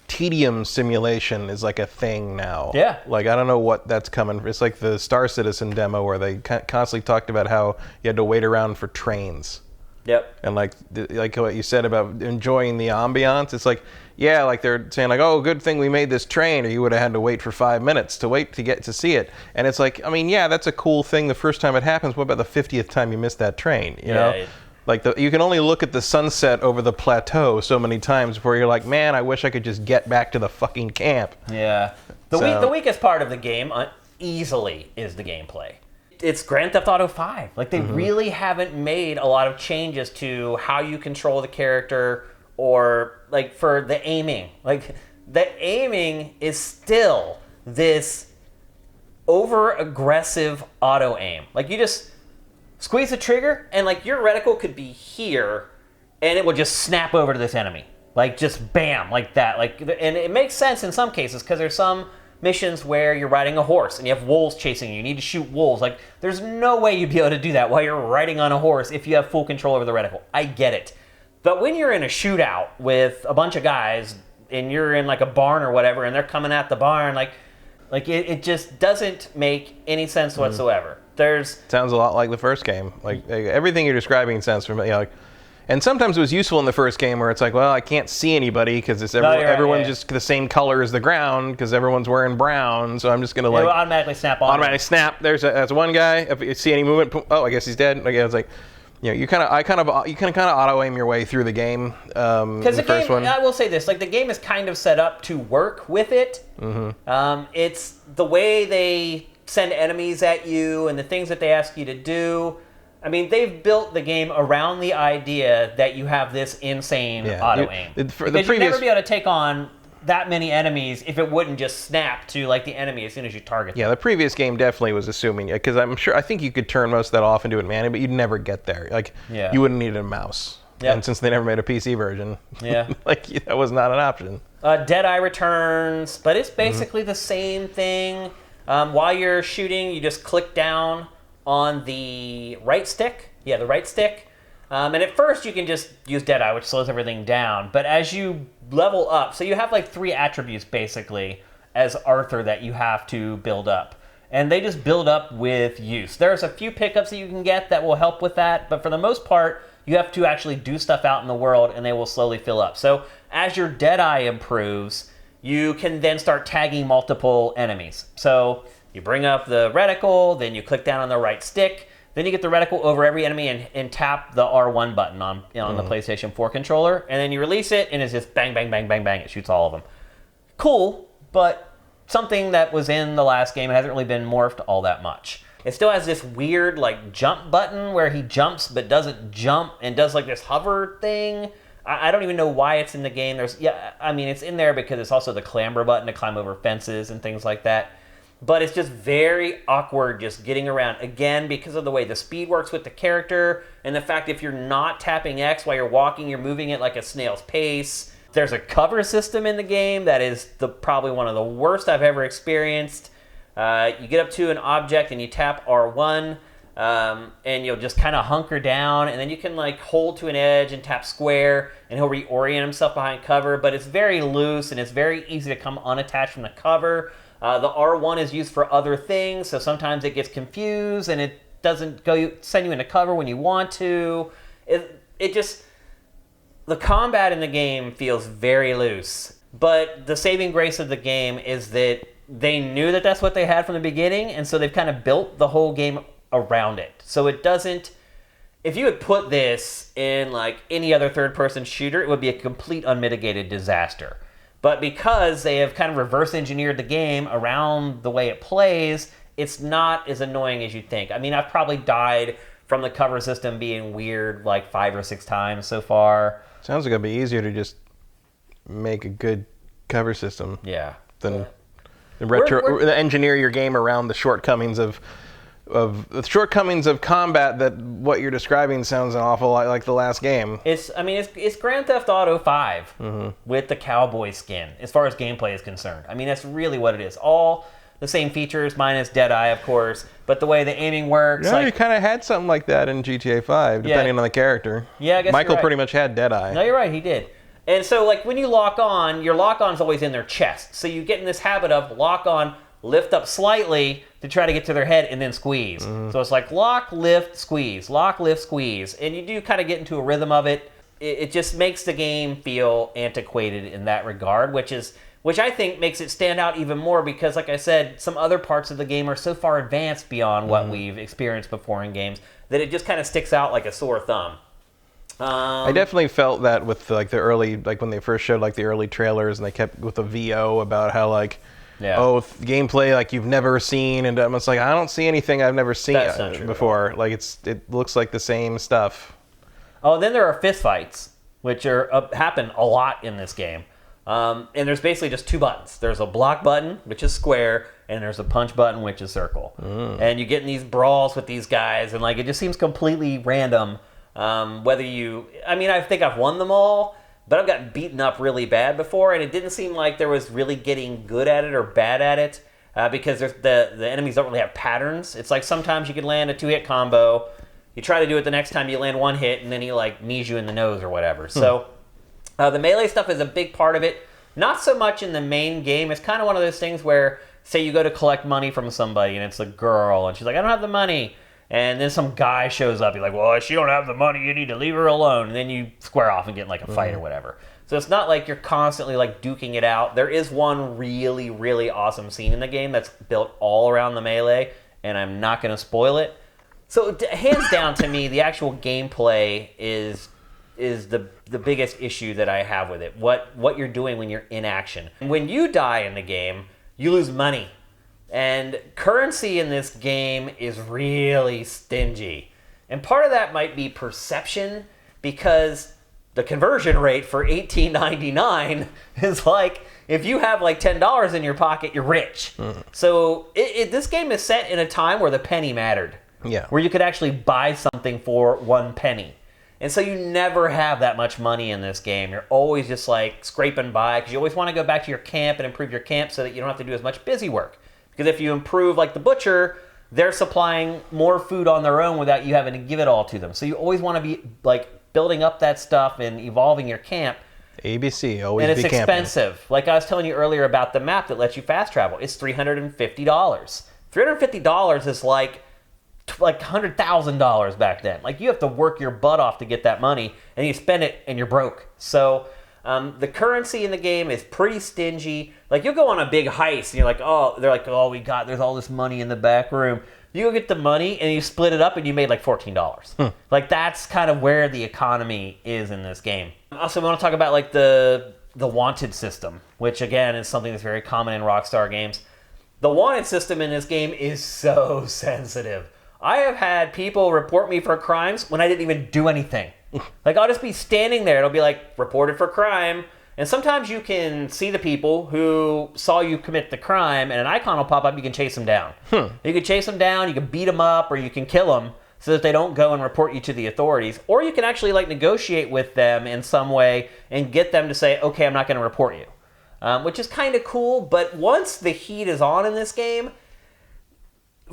tedium simulation is like a thing now. Yeah. Like I don't know what that's coming. It's like the Star Citizen demo where they constantly talked about how you had to wait around for trains. Yep. And like what you said about enjoying the ambiance, it's like, yeah, like they're saying like, oh, good thing we made this train, or you would have had to wait for 5 minutes to get to see it. And it's like, I mean, yeah, that's a cool thing the first time it happens. What about the 50th time you missed that train? You know? Like you can only look at the sunset over the plateau so many times before you're like, man, I wish I could just get back to the fucking camp. Yeah. The weakest part of the game easily is the gameplay. It's Grand Theft Auto 5. Like, they really haven't made a lot of changes to how you control the character or, like, for the aiming. Like, the aiming is still this over-aggressive auto-aim. Like, you just squeeze the trigger, and, like, your reticle could be here, and it will just snap over to this enemy. Like, just bam, like that. Like, and it makes sense in some cases, because there's some missions where you're riding a horse and you have wolves chasing you. You need to shoot wolves. Like, there's no way you'd be able to do that while you're riding on a horse if you have full control over the reticle. I get it. But when you're in a shootout with a bunch of guys and you're in like a barn or whatever and they're coming at the barn, like it just doesn't make any sense whatsoever. Sounds a lot like the first game. Like everything you're describing sounds familiar. Like, and sometimes it was useful in the first game where it's like, well, I can't see anybody because everyone's just the same color as the ground because everyone's wearing brown. So I'm just gonna it'll automatically snap on. Automatically snap. That's one guy. If you see any movement, oh, I guess he's dead. Like it's like, you know, you kind of auto aim your way through the game. Because the game, one. I will say this: like the game is kind of set up to work with it. It's the way they send enemies at you and the things that they ask you to do. I mean, they've built the game around the idea that you have this insane auto-aim. Because you'd never be able to take on that many enemies if it wouldn't just snap to like the enemy as soon as you target them. Yeah, the previous game definitely was assuming, because I think you could turn most of that off and do it manually, but you'd never get there. Like, you wouldn't need a mouse. Yep. And since they never made a PC version, like that was not an option. Deadeye returns, but it's basically the same thing. While you're shooting, you just click down on the right stick. Yeah, the right stick. And at first you can just use Deadeye, which slows everything down. But as you level up, so you have like 3 attributes basically as Arthur that you have to build up. And they just build up with use. There's a few pickups that you can get that will help with that. But for the most part, you have to actually do stuff out in the world and they will slowly fill up. So as your Deadeye improves, you can then start tagging multiple enemies. So you bring up the reticle, then you click down on the right stick, then you get the reticle over every enemy and tap the R1 button on the PlayStation 4 controller, and then you release it, and it's just bang, bang, bang, bang, bang. It shoots all of them. Cool, but something that was in the last game hasn't really been morphed all that much. It still has this weird like jump button where he jumps but doesn't jump and does like this hover thing. I don't even know why it's in the game. It's in there because it's also the clamber button to climb over fences and things like that. But it's just very awkward just getting around. Again, because of the way the speed works with the character and the fact if you're not tapping X while you're walking, you're moving at like a snail's pace. There's a cover system in the game that is probably one of the worst I've ever experienced. You get up to an object and you tap R1 and you'll just kind of hunker down, and then you can like hold to an edge and tap square and he'll reorient himself behind cover, but it's very loose and it's very easy to come unattached from the cover. The R1 is used for other things, so sometimes it gets confused and it doesn't send you into cover when you want to. The combat in the game feels very loose, but the saving grace of the game is that they knew that that's what they had from the beginning, and so they've kind of built the whole game around it. So it doesn't... If you had put this in like any other third-person shooter, it would be a complete unmitigated disaster. But because they have kind of reverse engineered the game around the way it plays, it's not as annoying as you'd think. I mean, I've probably died from the cover system being weird like 5 or 6 times so far. Sounds like it'd be easier to just make a good cover system. Yeah. Than engineer your game around the shortcomings of combat. That what you're describing sounds an awful lot like the last game. It's Grand Theft Auto 5 with the cowboy skin as far as gameplay is concerned. I mean, that's really what it is. All the same features minus Deadeye, of course, but the way the aiming works. Yeah, you kind of had something like that in GTA 5, depending on the character. Yeah, I guess Michael you're right. pretty much had Deadeye. No, you're right, he did. And so, like, when you lock on, your lock-on's always in their chest. So you get in this habit of lock-on, lift up slightly to try to get to their head, and then squeeze. So it's like lock, lift, squeeze, lock, lift, squeeze. And you do kind of get into a rhythm of it. It just makes the game feel antiquated in that regard, which I think makes it stand out even more because, like I said, some other parts of the game are so far advanced beyond what we've experienced before in games that it just kind of sticks out like a sore thumb. I definitely felt that with like the early, like when they first showed like the early trailers and they kept with the VO about how like, gameplay like you've never seen, and I'm just like, I don't see anything I've never seen before. Like it looks like the same stuff. Oh, and then there are fist fights, which happen a lot in this game. And there's basically just 2 buttons. There's a block button, which is square, and there's a punch button, which is circle. And you get in these brawls with these guys, and like it just seems completely random. Whether I think I've won them all, but I've gotten beaten up really bad before, and it didn't seem like there was really getting good at it or bad at it, because the enemies don't really have patterns. It's like sometimes you can land a 2-hit combo, you try to do it the next time, you land 1 hit, and then he like knees you in the nose or whatever. So the melee stuff is a big part of it. Not so much in the main game. It's kind of one of those things where, say you go to collect money from somebody, and it's a girl, and she's like, I don't have the money. And then some guy shows up. You're like, well, she don't have the money. You need to leave her alone. And then you square off and get in like a fight or whatever. So it's not like you're constantly like duking it out. There is one really, really awesome scene in the game that's built all around the melee, and I'm not going to spoil it. So hands down to me, the actual gameplay is the biggest issue that I have with it. What you're doing when you're in action. When you die in the game, you lose money. And currency in this game is really stingy. And part of that might be perception, because the conversion rate for $18.99 is like, if you have like $10 in your pocket, you're rich. So this game is set in a time where the penny mattered. Yeah. Where you could actually buy something for 1 penny. And so you never have that much money in this game. You're always just like scraping by, because you always want to go back to your camp and improve your camp so that you don't have to do as much busy work. Because if you improve like the butcher, they're supplying more food on their own without you having to give it all to them. So you always want to be like building up that stuff and evolving your camp. ABC, always and it's be camping. expensive. Like I was telling you earlier about the map that lets you fast travel. It's $350. $350 is like $100,000 back then. Like you have to work your butt off to get that money, and you spend it and you're broke. So the currency in the game is pretty stingy. Like you'll go on a big heist and you're like, there's all this money in the back room. You go get the money and you split it up and you made like $14. Like that's kind of where the economy is in this game. Also, we want to talk about like the wanted system, which again is something that's very common in Rockstar games. The wanted system in this game is so sensitive. I have had people report me for crimes when I didn't even do anything. Like, I'll just be standing there. It'll be like, reported for crime. And sometimes you can see the people who saw you commit the crime, and an icon will pop up. You can chase them down. You can chase them down. You can beat them up, or you can kill them so that they don't go and report you to the authorities. Or you can actually, like, negotiate with them in some way and get them to say, okay, I'm not going to report you. Which is kind of cool. But once the heat is on in this game,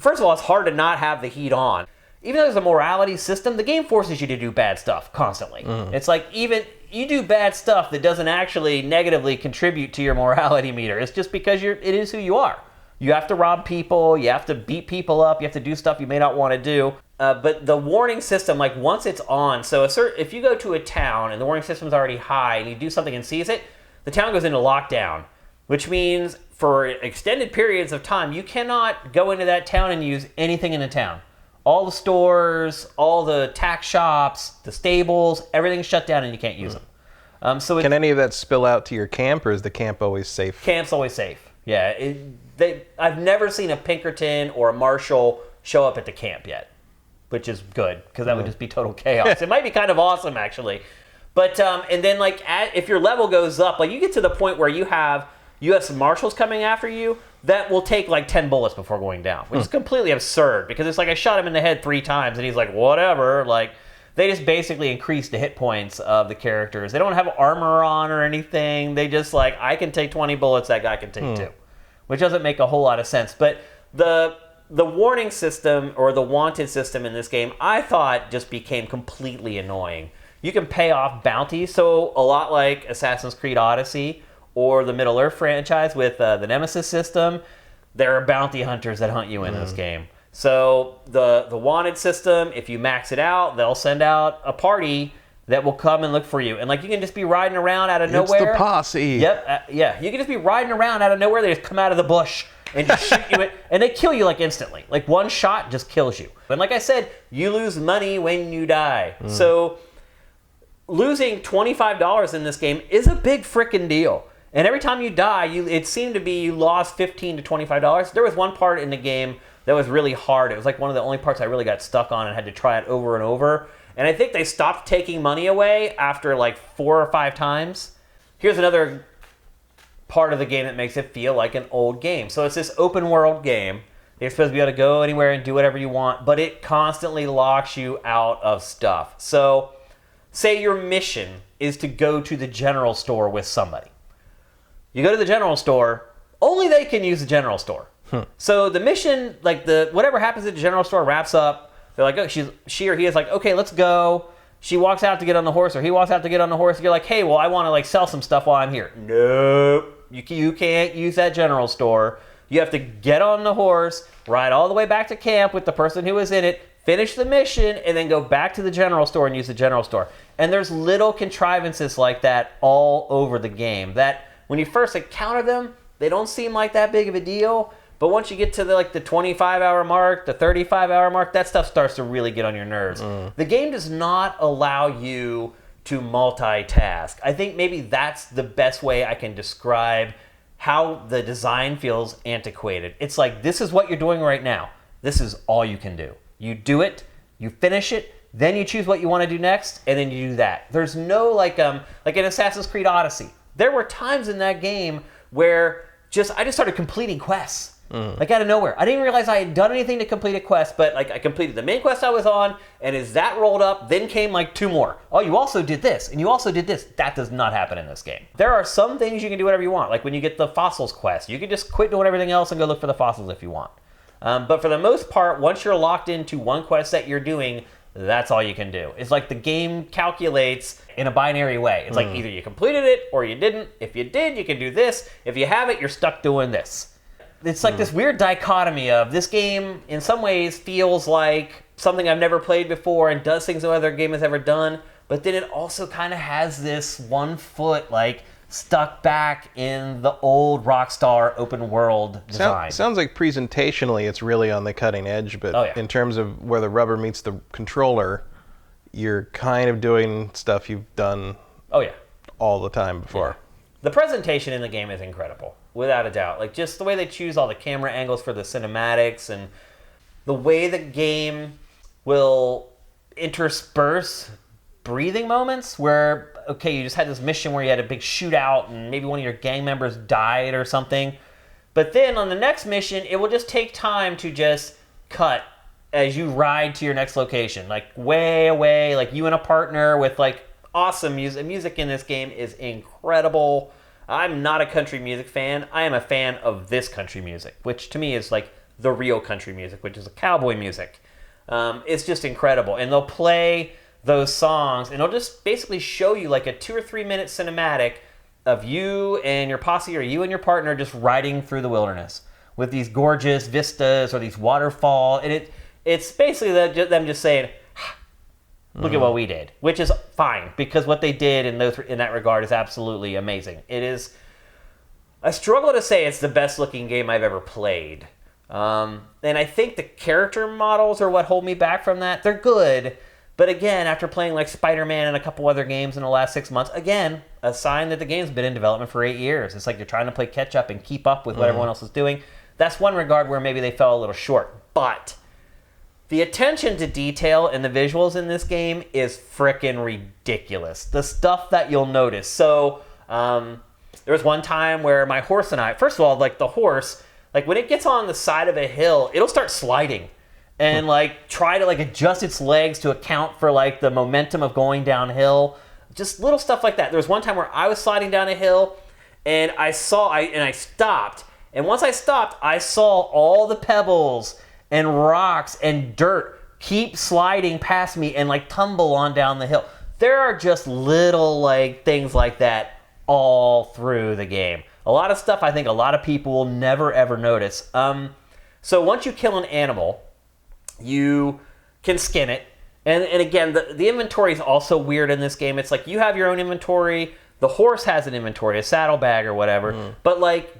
first of all, it's hard to not have the heat on. Even though there's a morality system, the game forces you to do bad stuff constantly. It's like, even you do bad stuff that doesn't actually negatively contribute to your morality meter. It's just because it is who you are. You have to rob people, you have to beat people up, you have to do stuff you may not want to do. But the warning system, like once it's on, so if you go to a town and the warning system's already high and you do something and sees it, the town goes into lockdown, which means for extended periods of time, you cannot go into that town and use anything in the town. All the stores, all the tack shops, the stables, everything's shut down and you can't use them. Can any of that spill out to your camp, or is the camp always safe? Camp's always safe. Yeah, I've never seen a Pinkerton or a Marshall show up at the camp yet, which is good, because that would just be total chaos. It might be kind of awesome, actually. But, and then, like, if your level goes up, like, you get to the point where you have U.S. Marshals coming after you, that will take, like, 10 bullets before going down, which is completely absurd, because it's like I shot him in the head 3 times, and he's like, whatever, like... They just basically increase the hit points of the characters. They don't have armor on or anything. They just like, I can take 20 bullets, that guy can take 2. Which doesn't make a whole lot of sense. But the warning system or the wanted system in this game, I thought just became completely annoying. You can pay off bounties, so a lot like Assassin's Creed Odyssey or the Middle-earth franchise with the Nemesis system, there are bounty hunters that hunt you in this game. So the wanted system, if you max it out, they'll send out a party that will come and look for you. And like you can just be riding around out of nowhere. It's the posse. Yep, yeah. You can just be riding around out of nowhere. They just come out of the bush and just shoot you. And they kill you like instantly. Like one shot just kills you. And like I said, you lose money when you die. So losing $25 in this game is a big frickin' deal. And every time you die, it seemed to be you lost $15 to $25. There was one part in the game that was really hard. It was like one of the only parts I really got stuck on and had to try it over and over. And I think they stopped taking money away after like 4 or 5 times. Here's another part of the game that makes it feel like an old game. So it's this open world game. You're supposed to be able to go anywhere and do whatever you want, but it constantly locks you out of stuff. So say your mission is to go to the general store with somebody. You go to the general store, only they can use the general store. So the mission, like whatever happens at the general store wraps up. They're like, oh, she or he is like, okay, let's go. She walks out to get on the horse, or he walks out to get on the horse. You're like, hey, well, I want to like sell some stuff while I'm here. Nope, you can't use that general store. You have to get on the horse, ride all the way back to camp with the person who was in it, finish the mission, and then go back to the general store and use the general store. And there's little contrivances like that all over the game that when you first encounter them, they don't seem like that big of a deal. But once you get to the 25-hour mark, the 35-hour mark, that stuff starts to really get on your nerves. The game does not allow you to multitask. I think maybe that's the best way I can describe how the design feels antiquated. It's like, this is what you're doing right now. This is all you can do. You do it, you finish it, then you choose what you want to do next, and then you do that. There's no, like in Assassin's Creed Odyssey, there were times in that game where I just started completing quests. Like out of nowhere. I didn't realize I had done anything to complete a quest, but like I completed the main quest I was on, and as that rolled up, then came like 2 more. Oh, you also did this, and you also did this. That does not happen in this game. There are some things you can do whatever you want. Like when you get the fossils quest, you can just quit doing everything else and go look for the fossils if you want. But for the most part, once you're locked into one quest that you're doing, that's all you can do. It's like the game calculates in a binary way. It's like either you completed it or you didn't. If you did, you can do this. If you haven't, you're stuck doing this. It's like this weird dichotomy of this game, in some ways, feels like something I've never played before and does things no other game has ever done, but then it also kind of has this one foot, like, stuck back in the old Rockstar open world design. Sounds like presentationally it's really on the cutting edge, but in terms of where the rubber meets the controller, you're kind of doing stuff you've done all the time before. The presentation in the game is incredible. Without a doubt. Like, just the way they choose all the camera angles for the cinematics and the way the game will intersperse breathing moments where, okay, you just had this mission where you had a big shootout and maybe one of your gang members died or something. But then on the next mission, it will just take time to just cut as you ride to your next location. Like, way away, like you and a partner with, like, awesome music. Music in this game is incredible. I'm not a country music fan. I am a fan of this country music, which to me is like the real country music, which is a cowboy music. It's just incredible. And they'll play those songs, and they'll just basically show you like a 2 or 3 minute cinematic of you and your posse or you and your partner just riding through the wilderness with these gorgeous vistas or these waterfalls. And it's basically them just saying, look at what we did, which is fine, because what they did in that regard is absolutely amazing. It is, I struggle to say it's the best looking game I've ever played. And I think the character models are what hold me back from that. They're good, but again, after playing like Spider-Man and a couple other games in the last 6 months, again, a sign that the game's been in development for 8 years. It's like you're trying to play catch up and keep up with what everyone else is doing. That's one regard where maybe they fell a little short. But the attention to detail and the visuals in this game is frickin' ridiculous. The stuff that you'll notice. So, there was one time where my horse and I, first of all, like the horse, like when it gets on the side of a hill, it'll start sliding and like try to like adjust its legs to account for like the momentum of going downhill. Just little stuff like that. There was one time where I was sliding down a hill and I stopped. And once I stopped, I saw all the pebbles and rocks and dirt keep sliding past me and like tumble on down the hill. There are just little like things like that all through the game. A lot of stuff I think a lot of people will never ever notice. So once you kill an animal, you can skin it. And again, the inventory is also weird in this game. It's like you have your own inventory. The horse has an inventory, a saddlebag or whatever. But like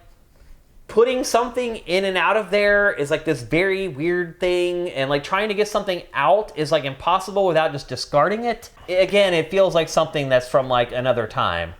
putting something in and out of there is like this very weird thing. And like trying to get something out is like impossible without just discarding it. Again, it feels like something that's from like another time.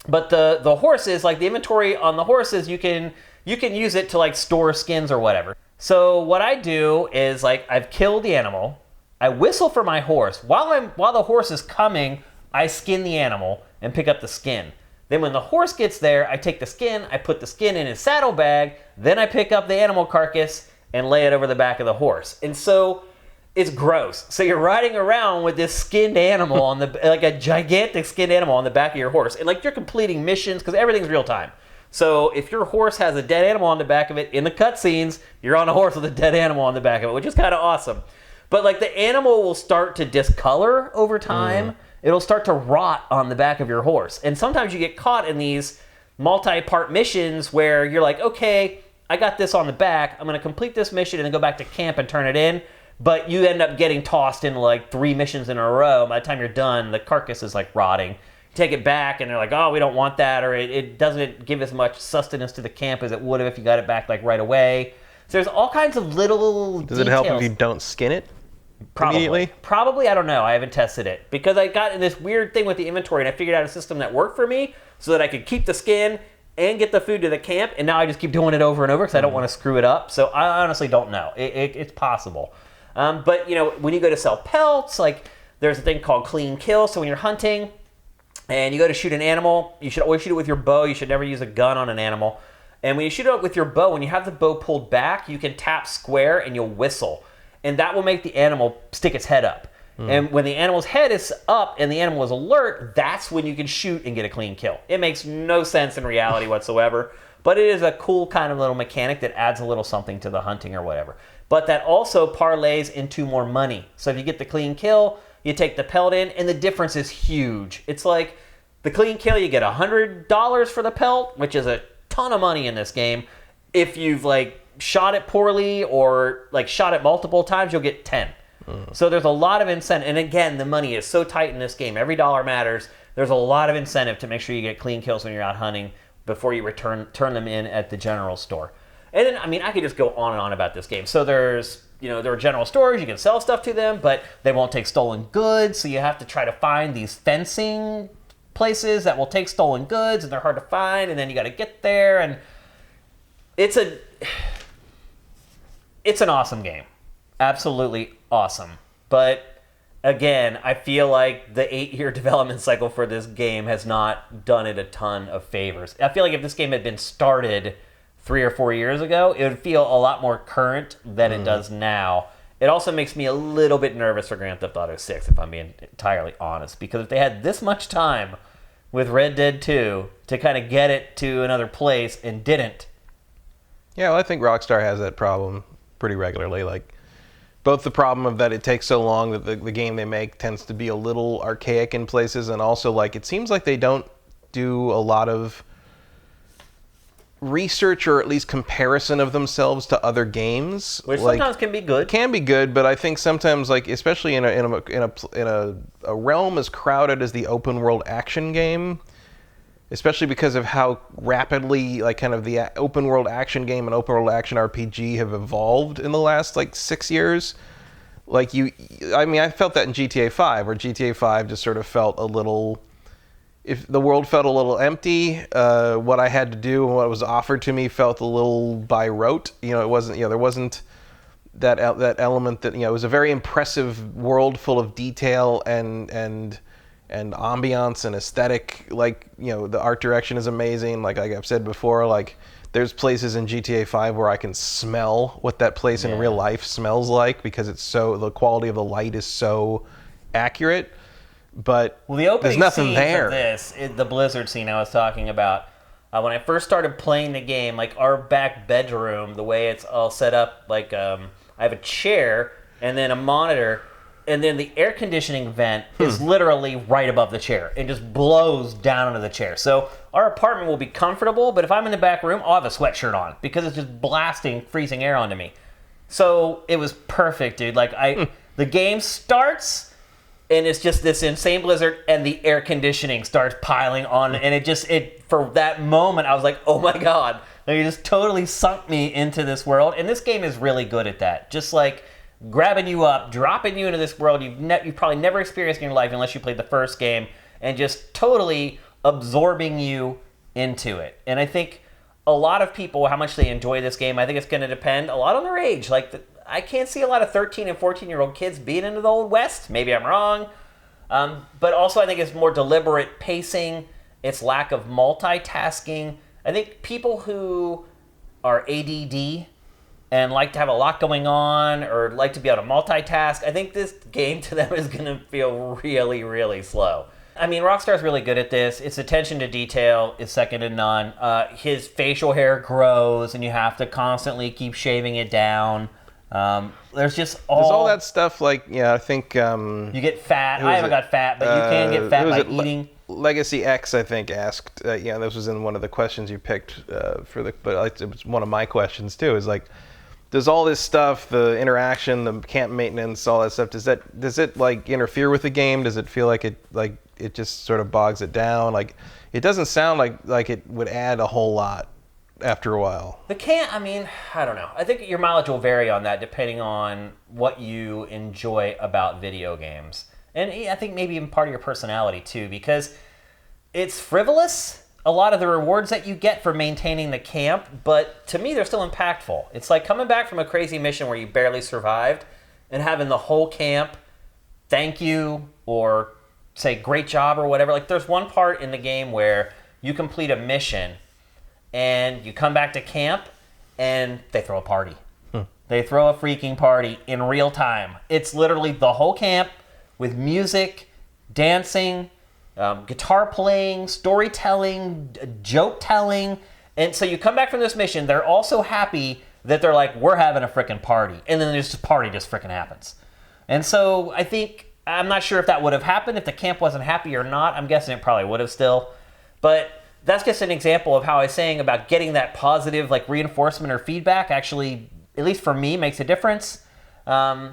But the horses, like the inventory on the horses, you can use it to like store skins or whatever. So what I do is like I've killed the animal. I whistle for my horse. While the horse is coming, I skin the animal and pick up the skin. Then when the horse gets there, I take the skin, I put the skin in his saddlebag, then I pick up the animal carcass and lay it over the back of the horse. And so it's gross. So you're riding around with this skinned animal on the like a gigantic skinned animal on the back of your horse, and like you're completing missions because everything's real time. So if your horse has a dead animal on the back of it in the cutscenes, you're on a horse with a dead animal on the back of it, which is kind of awesome. But like the animal will start to discolor over time. It'll start to rot on the back of your horse, and sometimes you get caught in these multi-part missions where you're like, okay, I got this on the back. I'm going to complete this mission and then go back to camp and turn it in. But you end up getting tossed in like 3 missions in a row. By the time you're done, the carcass is like rotting. You take it back and they're like, oh, we don't want that, or it doesn't give as much sustenance to the camp as it would have if you got it back like right away. So there's all kinds of little Does details. it help if you don't skin it immediately? Probably, I don't know. I haven't tested it. Because I got in this weird thing with the inventory and I figured out a system that worked for me so that I could keep the skin and get the food to the camp, and now I just keep doing it over and over because I don't want to screw it up. So I honestly don't know. It's possible. But, you know, when you go to sell pelts, like, there's a thing called clean kill. So when you're hunting and you go to shoot an animal, you should always shoot it with your bow. You should never use a gun on an animal. And when you shoot it with your bow, when you have the bow pulled back, you can tap square and you'll whistle. And that will make the animal stick its head up. And when the animal's head is up and the animal is alert, that's when you can shoot and get a clean kill. It makes no sense in reality whatsoever. But it is a cool kind of little mechanic that adds a little something to the hunting or whatever. But that also parlays into more money. So if you get the clean kill, you take the pelt in, and the difference is huge. It's like the clean kill, you get $100 for the pelt, which is a ton of money in this game. If you've like shot it poorly or like shot it multiple times, you'll get 10. So there's a lot of incentive. And again, the money is so tight in this game. Every dollar matters. There's a lot of incentive to make sure you get clean kills when you're out hunting before you turn them in at the general store. And then, I mean, I could just go on and on about this game. So there's, you know, there are general stores, you can sell stuff to them, but they won't take stolen goods, so you have to try to find these fencing places that will take stolen goods, and they're hard to find, and then you got to get there, and it's an awesome game. Absolutely awesome. But again, I feel like the 8-year development cycle for this game has not done it a ton of favors. I feel like if this game had been started 3 or 4 years ago, it would feel a lot more current than it does now. It also makes me a little bit nervous for Grand Theft Auto 6, if I'm being entirely honest, because if they had this much time with Red Dead 2 to kind of get it to another place and didn't. Yeah, well, I think Rockstar has that problem pretty regularly. Like, both the problem of that it takes so long that the game they make tends to be a little archaic in places, and also like it seems like they don't do a lot of research or at least comparison of themselves to other games, Which like, sometimes can be good. Can be good, but I think sometimes, like especially in a realm as crowded as the open world action game, especially because of how rapidly like kind of the open world action game and open world action RPG have evolved in the last like 6 years. Like I felt that in GTA 5, where GTA 5 just sort of felt a little if the world felt a little empty, what I had to do and what was offered to me felt a little by rote. It wasn't, there wasn't that element that, it was a very impressive world full of detail and ambiance and aesthetic. Like, the art direction is amazing. Like I've said before, like there's places in GTA 5 where I can smell what that place in real life smells like, because the quality of the light is so accurate. But the opening there's nothing scenes there. Of this, the Blizzard scene I was talking about, when I first started playing the game, like our back bedroom, the way it's all set up, like I have a chair and then a monitor, and then the air conditioning vent is literally right above the chair. It just blows down into the chair. So our apartment will be comfortable, but if I'm in the back room, I'll have a sweatshirt on because it's just blasting freezing air onto me. So it was perfect, dude. Like the game starts, and it's just this insane blizzard, and the air conditioning starts piling on, and it for that moment, I was like, oh my god. Like, it just totally sunk me into this world, and this game is really good at that. Just like grabbing you up, dropping you into this world you've probably never experienced in your life unless you played the first game, and just totally absorbing you into it. And I think a lot of people, how much they enjoy this game, I think it's going to depend a lot on their age. Like, I can't see a lot of 13 and 14-year-old kids being into the Old West. Maybe I'm wrong. But also I think it's more deliberate pacing, its lack of multitasking. I think people who are ADD and like to have a lot going on or like to be able to multitask, I think this game to them is going to feel really, really slow. I mean, Rockstar's really good at this. Its attention to detail is second to none. His facial hair grows, and you have to constantly keep shaving it down. There's all that stuff. Like, I think you get fat. I haven't got fat, but you can get fat by eating. Legacy X, I think, asked. This was in one of the questions you picked but it was one of my questions too. Is like, does all this stuff, the interaction, the camp maintenance, all that stuff, does it like interfere with the game? Does it feel like it just sort of bogs it down? Like, it doesn't sound like it would add a whole lot after a while. I don't know. I think your mileage will vary on that depending on what you enjoy about video games. And I think maybe even part of your personality too, because it's frivolous, a lot of the rewards that you get for maintaining the camp, but to me they're still impactful. It's like coming back from a crazy mission where you barely survived and having the whole camp thank you or say great job or whatever. Like, there's one part in the game where you complete a mission and you come back to camp and they throw a party. They throw a freaking party in real time. It's literally the whole camp with music, dancing, guitar playing, storytelling, joke telling. And so you come back from this mission, they're all so happy that they're like, we're having a freaking party. And then this party just freaking happens. And so I'm not sure if that would have happened if the camp wasn't happy or not. I'm guessing it probably would have still. But that's just an example of how I was saying about getting that positive like reinforcement or feedback actually, at least for me, makes a difference. And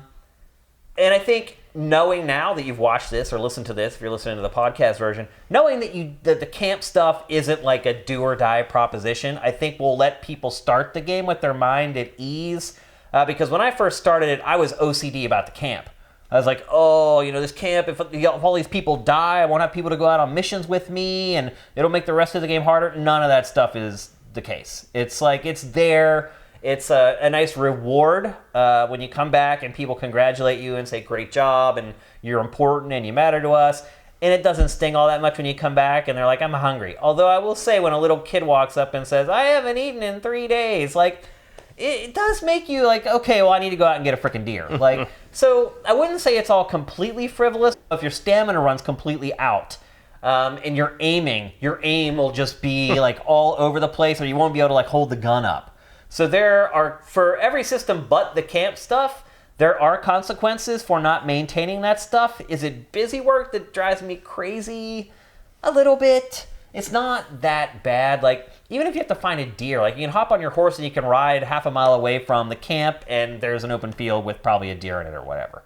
I think knowing now that you've watched this or listened to this, if you're listening to the podcast version, knowing that the camp stuff isn't like a do or die proposition, I think will let people start the game with their mind at ease. Because when I first started it, I was OCD about the camp. I was like, this camp, if all these people die, I won't have people to go out on missions with me, and it'll make the rest of the game harder. None of that stuff is the case. It's like, it's there. It's a nice reward when you come back and people congratulate you and say, great job, and you're important, and you matter to us. And it doesn't sting all that much when you come back and they're like, I'm hungry. Although I will say, when a little kid walks up and says, I haven't eaten in 3 days, like, it does make you like, okay, well, I need to go out and get a freaking deer. Like, so I wouldn't say it's all completely frivolous. If your stamina runs completely out and you're aiming, your aim will just be like all over the place, or you won't be able to like hold the gun up. So there are, for every system but the camp stuff, there are consequences for not maintaining that stuff. Is it busy work that drives me crazy? A little bit. It's not that bad. Like, even if you have to find a deer, like, you can hop on your horse and you can ride half a mile away from the camp and there's an open field with probably a deer in it or whatever.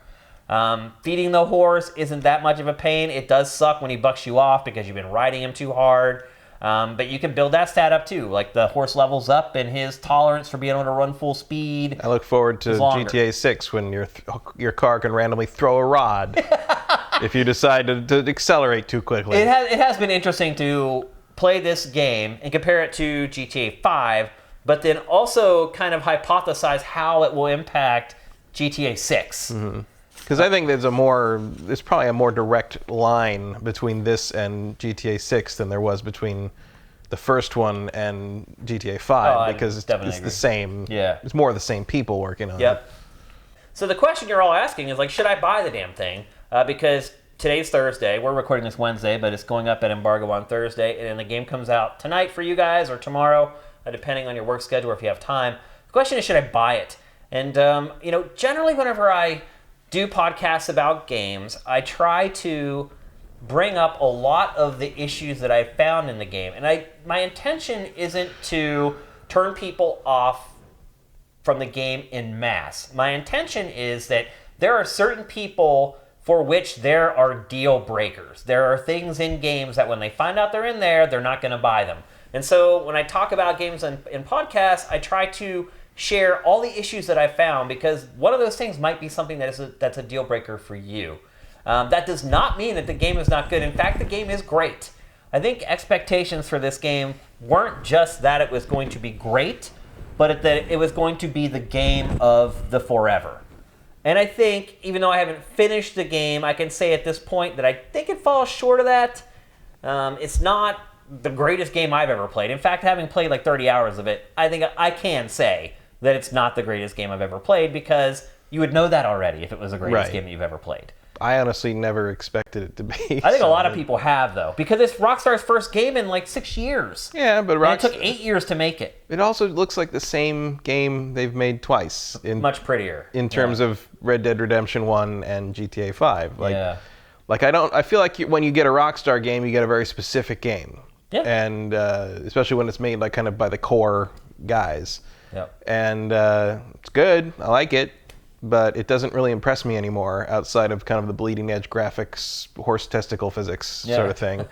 Feeding the horse isn't that much of a pain. It does suck when he bucks you off because you've been riding him too hard. But you can build that stat up too. Like, the horse levels up and his tolerance for being able to run full speed. I look forward to GTA 6 when your car can randomly throw a rod. if you decide to accelerate too quickly. It has been interesting to play this game and compare it to GTA 5, but then also kind of hypothesize how it will impact GTA 6. Because I think there's probably a more direct line between this and GTA 6 than there was between the first one and GTA 5, because it's the same. Yeah. It's more of the same people working on it. Yep. So the question you're all asking is, like, should I buy the damn thing? Because today's Thursday. We're recording this Wednesday, but it's going up at embargo on Thursday, and then the game comes out tonight for you guys or tomorrow, depending on your work schedule or if you have time. The question is, should I buy it? And, generally whenever I do podcasts about games, I try to bring up a lot of the issues that I found in the game. And my intention isn't to turn people off from the game en masse. My intention is that there are certain people for which there are deal breakers. There are things in games that when they find out they're in there, they're not going to buy them. And so when I talk about games in podcasts, I try to share all the issues that I found, because one of those things might be something that's a deal breaker for you. That does not mean that the game is not good. In fact, the game is great. I think expectations for this game weren't just that it was going to be great, but that it was going to be the game of the forever. And I think, even though I haven't finished the game, I can say at this point that I think it falls short of that. It's not the greatest game I've ever played. In fact, having played like 30 hours of it, I think I can say that it's not the greatest game I've ever played, because you would know that already if it was the greatest game that you've ever played. I honestly never expected it to be. I think a lot of people have, though, because it's Rockstar's first game in like 6 years. Yeah, but Rockstar... it took 8 years to make it. It also looks like the same game they've made twice. Much prettier. In terms of Red Dead Redemption 1 and GTA 5. I feel like when you get a Rockstar game, you get a very specific game. Yeah. And especially when it's made like kind of by the core guys. Yep. And it's good. I like it. But it doesn't really impress me anymore outside of kind of the bleeding edge graphics, horse testicle physics sort of thing.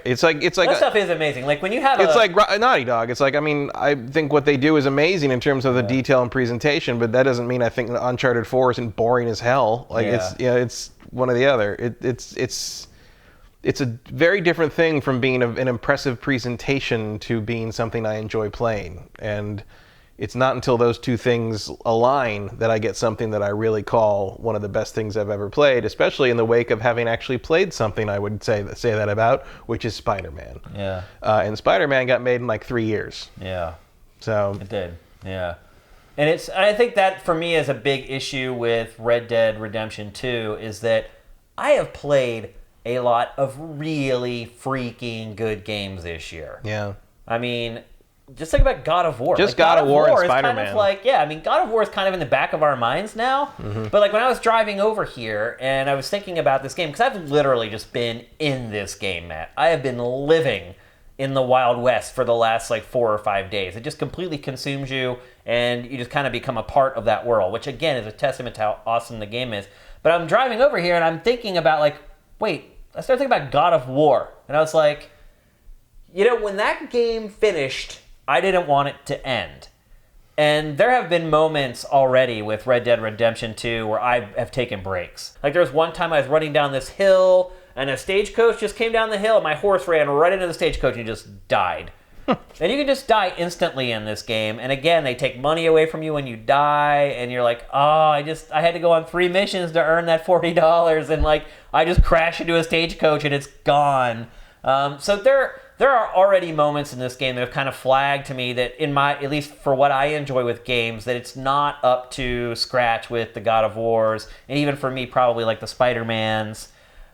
It's like that stuff is amazing. Like when you have like Naughty Dog. It's like, I mean, I think what they do is amazing in terms of the detail and presentation, but that doesn't mean I think Uncharted 4 isn't boring as hell. Like it's one or the other. It's a very different thing from being an impressive presentation to being something I enjoy playing. And it's not until those two things align that I get something that I really call one of the best things I've ever played, especially in the wake of having actually played something I would say that about, which is Spider-Man. Yeah. And Spider-Man got made in like 3 years. Yeah. So it did. Yeah. And I think that for me is a big issue with Red Dead Redemption 2 is that I have played a lot of really freaking good games this year. Yeah. I mean, just think about God of War. Just like, God of War and Spider-Man. Kind of like, God of War is kind of in the back of our minds now. Mm-hmm. But like when I was driving over here and I was thinking about this game, because I've literally just been in this game, Matt. I have been living in the Wild West for the last like 4 or 5 days. It just completely consumes you, and you just kind of become a part of that world, which again is a testament to how awesome the game is. But I'm driving over here and I'm thinking about like, wait, I started thinking about God of War. And I was like, when that game finished, I didn't want it to end. And there have been moments already with Red Dead Redemption 2 where I have taken breaks. Like there was one time I was running down this hill and a stagecoach just came down the hill and my horse ran right into the stagecoach and just died. And you can just die instantly in this game. And again, they take money away from you when you die and you're like, I had to go on 3 missions to earn that $40 and like I just crashed into a stagecoach and it's gone. So there are already moments in this game that have kind of flagged to me that at least for what I enjoy with games, that it's not up to scratch with the God of Wars, and even for me, probably like the Spider-Mans.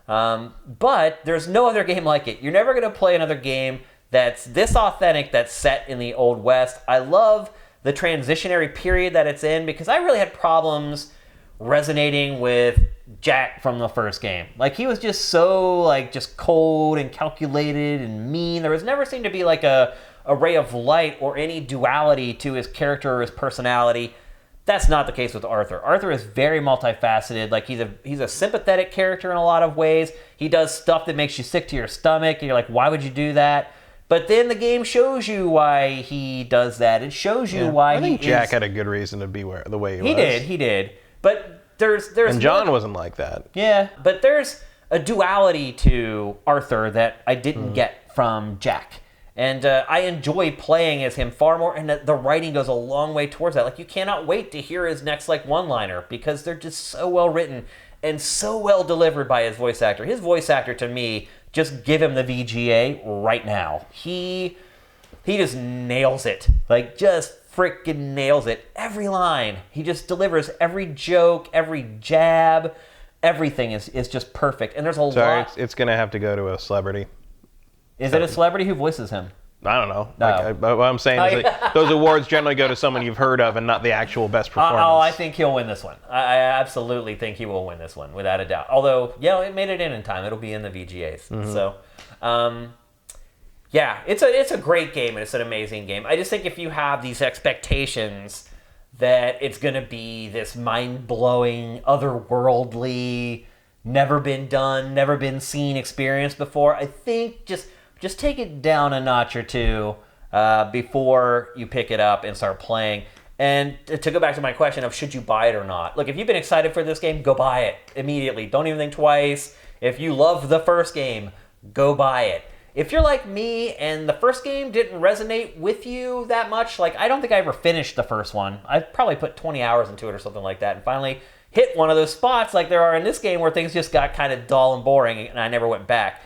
But there's no other game like it. You're never going to play another game that's this authentic, that's set in the Old West. I love the transitionary period that it's in, because I really had problems resonating with Jack from the first game. Like he was just so like just cold and calculated and mean. There was never seemed to be like a ray of light or any duality to his character or his personality. That's not the case with Arthur. Arthur is very multifaceted. Like he's a sympathetic character in a lot of ways. He does stuff that makes you sick to your stomach and you're like, why would you do that? But then the game shows you why he does that. It shows you why I think Jack had a good reason to be the way he was. He did. But there's and John wasn't like that. Yeah, but there's a duality to Arthur that I didn't get from Jack. And I enjoy playing as him far more, and the writing goes a long way towards that. Like, you cannot wait to hear his next, like, one-liner, because they're just so well written and so well delivered by his voice actor. His voice actor, to me, just give him the VGA right now. He just nails it. Like, just freaking nails it. Every line. He just delivers every joke, every jab. Everything is just perfect. And there's a lot... It's going to have to go to a celebrity. Is it a celebrity? Who voices him? I don't know. No. What I'm saying is that those awards generally go to someone you've heard of and not the actual best performance. I think he'll win this one. I absolutely think he will win this one, without a doubt. Although, it made it in time. It'll be in the VGAs. So, it's a great game, and it's an amazing game. I just think if you have these expectations that it's going to be this mind-blowing, otherworldly, never been done, never been seen experience before, I think just take it down a notch or two before you pick it up and start playing. And to go back to my question of should you buy it or not, look, if you've been excited for this game, go buy it immediately. Don't even think twice. If you love the first game, go buy it. If you're like me and the first game didn't resonate with you that much, like I don't think I ever finished the first one. I probably put 20 hours into it or something like that, and finally hit one of those spots like there are in this game where things just got kind of dull and boring, and I never went back.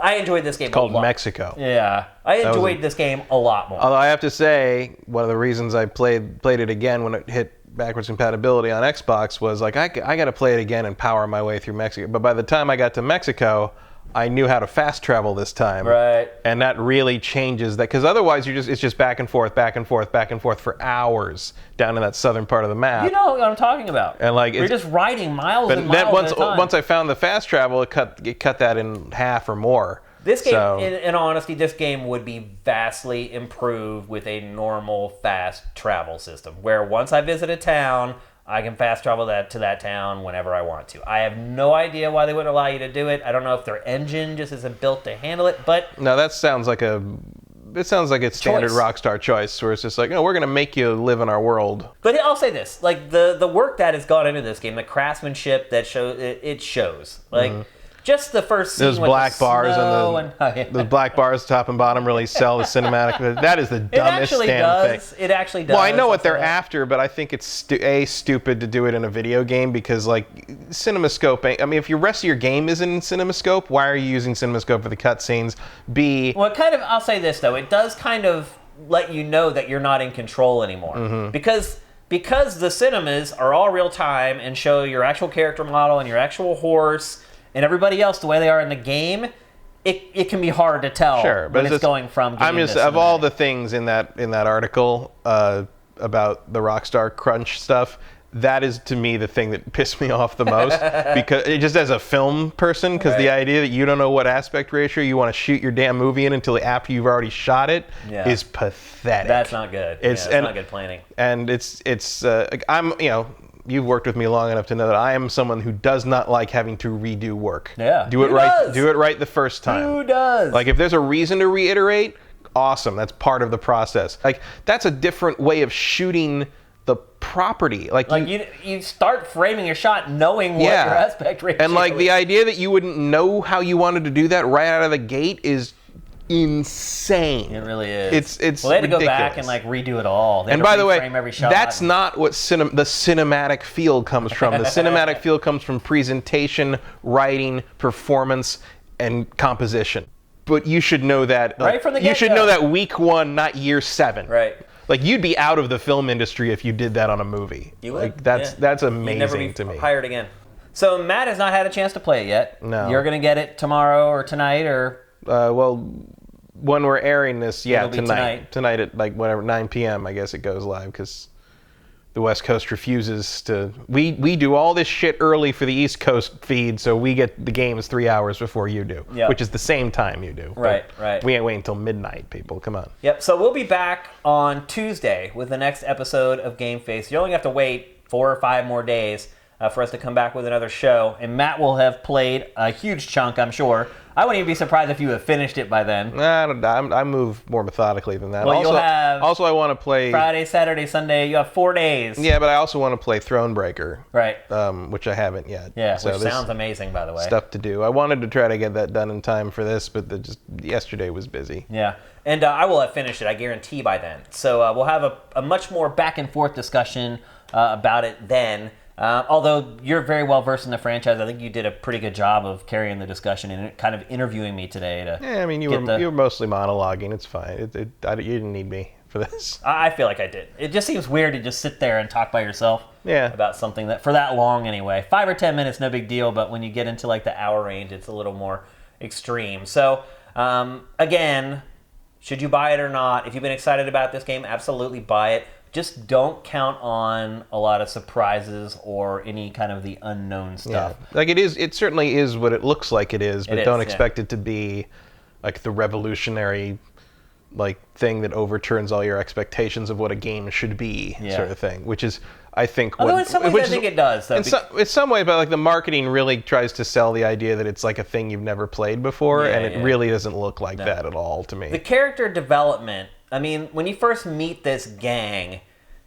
I enjoyed this game It's called a lot. Mexico. Yeah. I enjoyed this game a lot more. Although I have to say, one of the reasons I played it again when it hit backwards compatibility on Xbox was like, I got to play it again and power my way through Mexico. But by the time I got to Mexico, I knew how to fast travel this time. Right. And that really changes that, because otherwise it's just back and forth for hours down in that southern part of the map. You know what I'm talking about. And like you're just riding miles but and miles then at a time. once I found the fast travel, it cut that in half or more. This game, So, in honesty, this game would be vastly improved with a normal fast travel system, where once I visit a town, I can fast travel to that town whenever I want to. I have no idea why they wouldn't allow you to do it. I don't know if their engine just isn't built to handle it, but... No, that sounds like it's standard Rockstar choice, where it's just like, we're going to make you live in our world. But I'll say this, like, the work that has gone into this game, the craftsmanship that shows. Like... Just the first scene those with black the bars and those black bars top and bottom really sell the cinematic. That is the dumbest damn thing. It actually does. Well, I know what they're after, but I think it's stupid to do it in a video game, because like CinemaScope. I mean, if your rest of your game is in CinemaScope, why are you using CinemaScope for the cutscenes? Well, I'll say this though. It does kind of let you know that you're not in control anymore, because the cinemas are all real time and show your actual character model and your actual horse. And everybody else, the way they are in the game, it can be hard to tell when it's going from game to cinematic. Of all the things in that article about the Rockstar Crunch stuff, that is to me the thing that pissed me off the most, because just as a film person, because the idea that you don't know what aspect ratio you want to shoot your damn movie in until after you've already shot it is pathetic. That's not good. It's not good planning. And you've worked with me long enough to know that I am someone who does not like having to redo work. Yeah. Do it right. Do it right the first time. Who does? Like, if there's a reason to reiterate, awesome. That's part of the process. Like, that's a different way of shooting the property. Like you start framing your shot knowing what your aspect ratio is. And like the idea that you wouldn't know how you wanted to do that right out of the gate is insane. It really is. It's they had to ridiculous. go back and like redo it all. And by the way, that's not what the cinematic feel comes from. The cinematic feel comes from presentation, writing, performance, and composition. But you should know that right from the get-go. You should know that week 1, not year 7. Right. Like, you'd be out of the film industry if you did that on a movie. You would. Like, that's amazing. You'd never be to me. Hired again. So Matt has not had a chance to play it yet. No. You're going to get it tomorrow or tonight or... when we're airing this, tonight. Tonight at like whatever 9 p.m. I guess it goes live, because the West Coast refuses to. We do all this shit early for the East Coast feed, so we get the games 3 hours before you do, which is the same time you do. Right. We ain't waiting until midnight, people. Come on. Yep. So we'll be back on Tuesday with the next episode of GameFace. You only have to wait 4 or 5 more days for us to come back with another show. And Matt will have played a huge chunk, I'm sure. I wouldn't even be surprised if you have finished it by then. I move more methodically than that. Well, you'll have I want to play Friday, Saturday, Sunday. You have 4 days. Yeah, but I also want to play Thronebreaker. Right. Which I haven't yet. Yeah, so which sounds amazing, by the way. Stuff to do. I wanted to try to get that done in time for this, but yesterday was busy. Yeah. And I will have finished it, I guarantee, by then. So we'll have a much more back and forth discussion about it then. Although you're very well versed in the franchise, I think you did a pretty good job of carrying the discussion and kind of interviewing me today. Yeah, I mean, you were mostly monologuing. It's fine. You didn't need me for this. I feel like I did. It just seems weird to just sit there and talk by yourself. Yeah. About something that for that long anyway. 5 or 10 minutes, no big deal. But when you get into like the hour range, it's a little more extreme. So again, should you buy it or not? If you've been excited about this game, absolutely buy it. Just don't count on a lot of surprises or any kind of the unknown stuff. Yeah. Like it certainly is what it looks like it is, but don't expect it to be like the revolutionary like thing that overturns all your expectations of what a game should be, sort of thing. Which is, I think, although in some ways I think it does. Though, in some way, but like the marketing really tries to sell the idea that it's like a thing you've never played before, and it really doesn't look like that at all to me. The character development. I mean, when you first meet this gang,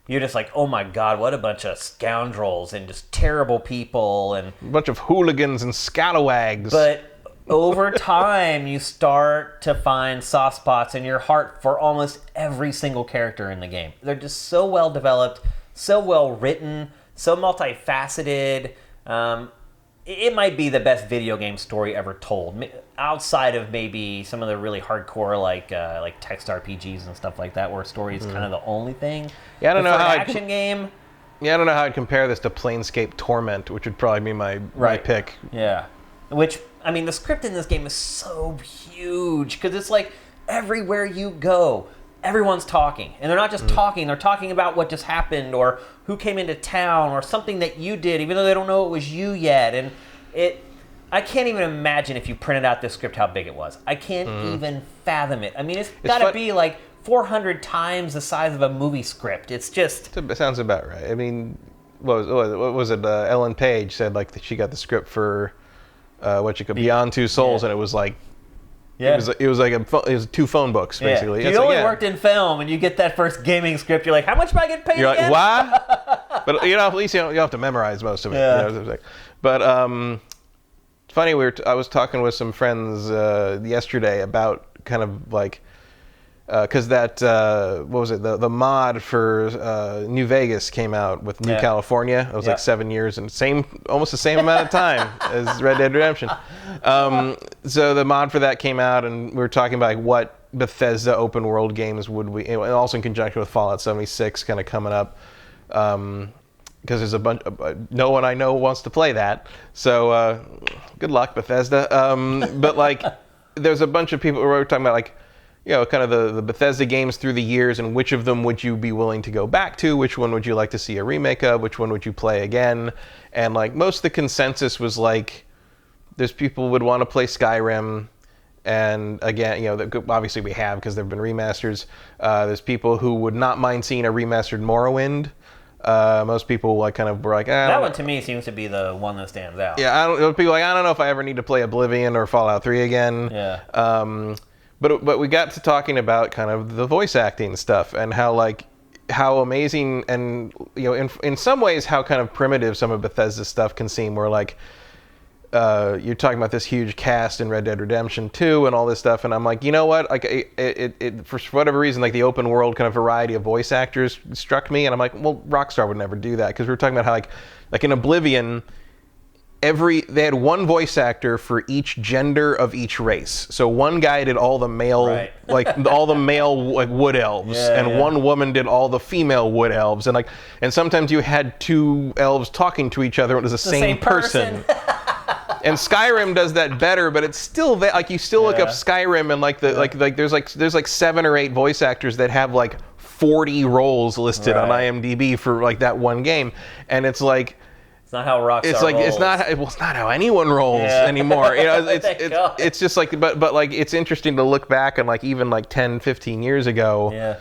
you're just like, oh my god, what a bunch of scoundrels and just terrible people and a bunch of hooligans and scalawags. But over time, you start to find soft spots in your heart for almost every single character in the game. They're just so well developed, so well written, so multifaceted. It might be the best video game story ever told, outside of maybe some of the really hardcore like text RPGs and stuff like that, where story is kind of the only thing. Yeah, I don't know how action game. Yeah, I don't know how I'd compare this to Planescape Torment, which would probably be my pick. Yeah, which I mean, the script in this game is so huge because it's like everywhere you go, everyone's talking. And they're not just talking, they're talking about what just happened or who came into town or something that you did, even though they don't know it was you yet. And I can't even imagine if you printed out this script how big it was. I can't even fathom it. I mean, it's got to be like 400 times the size of a movie script. It's just... It sounds about right. I mean, what was it? Ellen Page said like that she got the script for Beyond Two Souls, and it was like... Yeah. It was 2 phone books, basically. Yeah. You only worked in film, and you get that first gaming script, you're like, how much am I getting paid again? You're like, what? But, at least you don't have to memorize most of it. Yeah. But it's funny, I was talking with some friends yesterday about kind of like... Because that, what was it, the mod for New Vegas came out with New California. It was like 7 years and almost the same amount of time as Red Dead Redemption. So the mod for that came out, and we were talking about like, what Bethesda open world games would we, and also in conjunction with Fallout 76 kind of coming up. Because there's a bunch, no one I know wants to play that. So good luck, Bethesda. But like, there's a bunch of people who were talking about like, kind of the Bethesda games through the years, and which of them would you be willing to go back to? Which one would you like to see a remake of? Which one would you play again? And like most of the consensus was like, there's people who would want to play Skyrim, and again, obviously we have because there've been remasters. There's people who would not mind seeing a remastered Morrowind. Most people like kind of were like, that one to me seems to be the one that stands out. Yeah, people like, I don't know if I ever need to play Oblivion or Fallout 3 again. Yeah. But we got to talking about kind of the voice acting stuff and how amazing and in some ways how kind of primitive some of Bethesda's stuff can seem. Where like you're talking about this huge cast in Red Dead Redemption 2 and all this stuff, and I'm like, you know what? Like it for whatever reason, like the open world kind of variety of voice actors struck me, and I'm like, well, Rockstar would never do that, because we were talking about how like in Oblivion, they had one voice actor for each gender of each race. So one guy did all the male, like all the male like wood elves, and one woman did all the female wood elves, and sometimes you had 2 elves talking to each other. It was the same person. And Skyrim does that better, but it's still like you still look up Skyrim and like there's 7 or 8 voice actors that have like 40 roles listed on IMDb for like that one game, and it's like. It's not how Rockstar rolls. It's not how anyone rolls anymore. It's just like, but like, it's interesting to look back and like even like 10, 15 years ago,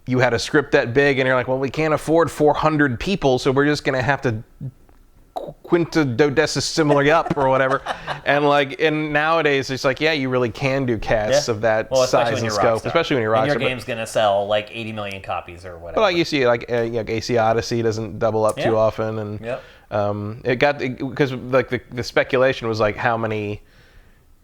you had a script that big, and you're like, well, we can't afford 400 people, so we're just gonna have to quintodecimally up or whatever. And nowadays it's like, yeah, you really can do casts of that size and scope, especially when you're Rockstar. And your game's going to sell like 80 million copies or whatever. But like you see, like AC Odyssey doesn't double up too often, and it got, because like the speculation was like how many,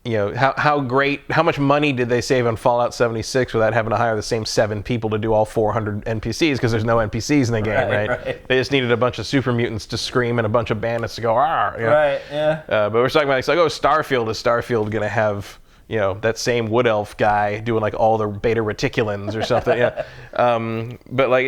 how much money did they save on Fallout 76 without having to hire the same 7 people to do all 400 NPCs, because there's no NPCs in the game, right? They just needed a bunch of super mutants to scream and a bunch of bandits to go, "Arr!" Right, yeah. But we're talking about, it's like, Starfield, is Starfield going to have, that same wood elf guy doing like all the beta reticulans or something? But like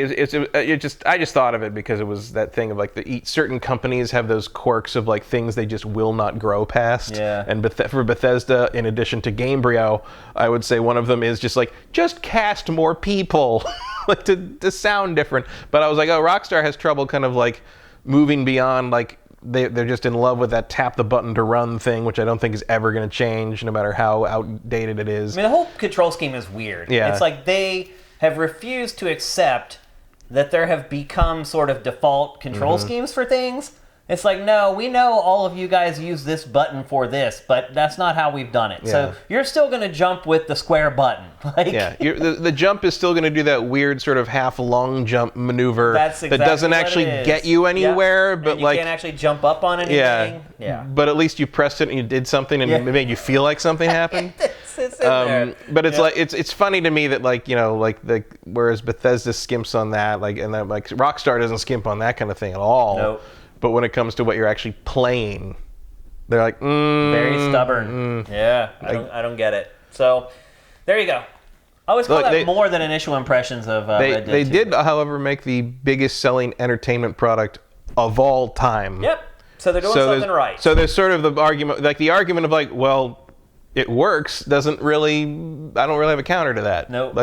I just thought of it because it was that thing of like certain companies have those quirks of like things they just will not grow past. Yeah. And for Bethesda, in addition to Gamebryo, I would say one of them is just cast more people, like to sound different. But I was like, Rockstar has trouble kind of like moving beyond like. They're just in love with that tap the button to run thing, which I don't think is ever going to change, no matter how outdated it is. I mean, the whole control scheme is weird. Yeah. It's like they have refused to accept that there have become sort of default control schemes for things. It's like, no, we know all of you guys use this button for this, but that's not how we've done it. Yeah. So you're still going to jump with the square button. The jump is still going to do that weird sort of half lung jump maneuver that doesn't actually get you anywhere, but you can't actually jump up on anything. Yeah. But at least you pressed it and you did something, and it made you feel like something happened. It's in there. But it's like it's funny to me that whereas Bethesda skimps on that, and then Rockstar doesn't skimp on that kind of thing at all. Nope. But when it comes to what you're actually playing, they're like, very stubborn. Yeah, I don't get it. So, there you go. I always call that more than initial impressions of Red Dead 2. They did, however, make the biggest selling entertainment product of all time. Yep. So they're doing something right. So there's sort of the argument of it works doesn't really, I don't really have a counter to that. Nope.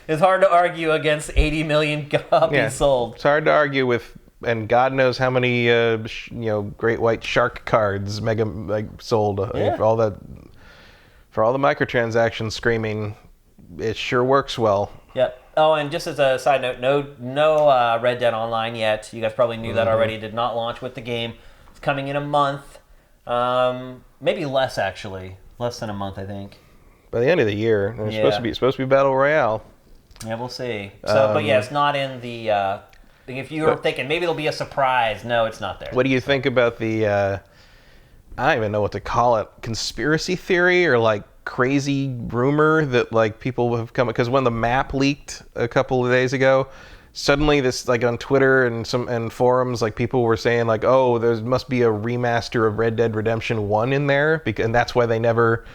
It's hard to argue against 80 million copies sold. It's hard to argue with. And God knows how many, great white shark cards Mega sold for all the microtransactions screaming. It sure works well. Yep. Oh, and just as a side note, no Red Dead Online yet. You guys probably knew that already. It did not launch with the game. It's coming in a month, maybe less actually, less than a month, I think. By the end of the year, it's supposed to be Battle Royale. Yeah, we'll see. So, but yeah, it's not in the. If you were thinking maybe it'll be a surprise, no, it's not there. What do you think about the, I don't even know what to call it, conspiracy theory or crazy rumor that people have come, because when the map leaked a couple of days ago, suddenly this on Twitter and forums people were saying there must be a remaster of Red Dead Redemption 1 in there, and that's why they never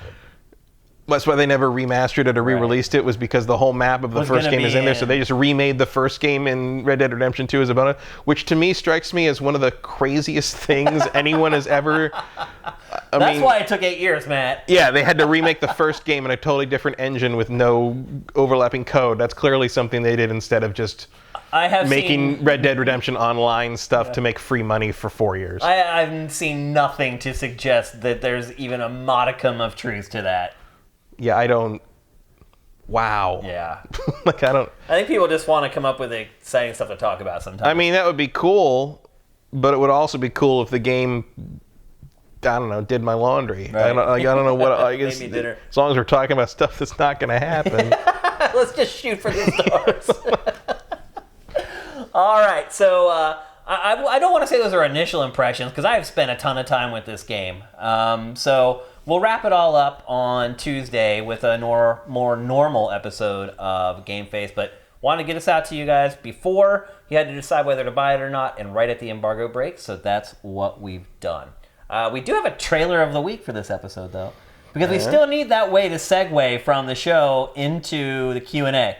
remastered it or re-released it, was because the whole map of the first game is in there. So they just remade the first game in Red Dead Redemption 2 as a bonus, which to me strikes me as one of the craziest things anyone has ever. That's why it took 8 years, Matt. Yeah, they had to remake the first game in a totally different engine with no overlapping code. That's clearly something they did instead of just making Red Dead Redemption Online stuff to make free money for 4 years. I've seen nothing to suggest that there's even a modicum of truth to that. Yeah, I don't. Wow. Yeah. I don't. I think people just want to come up with exciting stuff to talk about sometimes. I mean, that would be cool, but it would also be cool if the game, I don't know, did my laundry. Right. I don't know what. I guess Made me dinner. As long as we're talking about stuff that's not going to happen. Let's just shoot for the stars. All right, so I don't want to say those are initial impressions because I have spent a ton of time with this game. So we'll wrap it all up on Tuesday with a more normal episode of GameFace, but wanted to get this out to you guys before you had to decide whether to buy it or not, and right at the embargo break, so that's what we've done. We do have a trailer of the week for this episode, though, because we still need that way to segue from the show into the Q&A.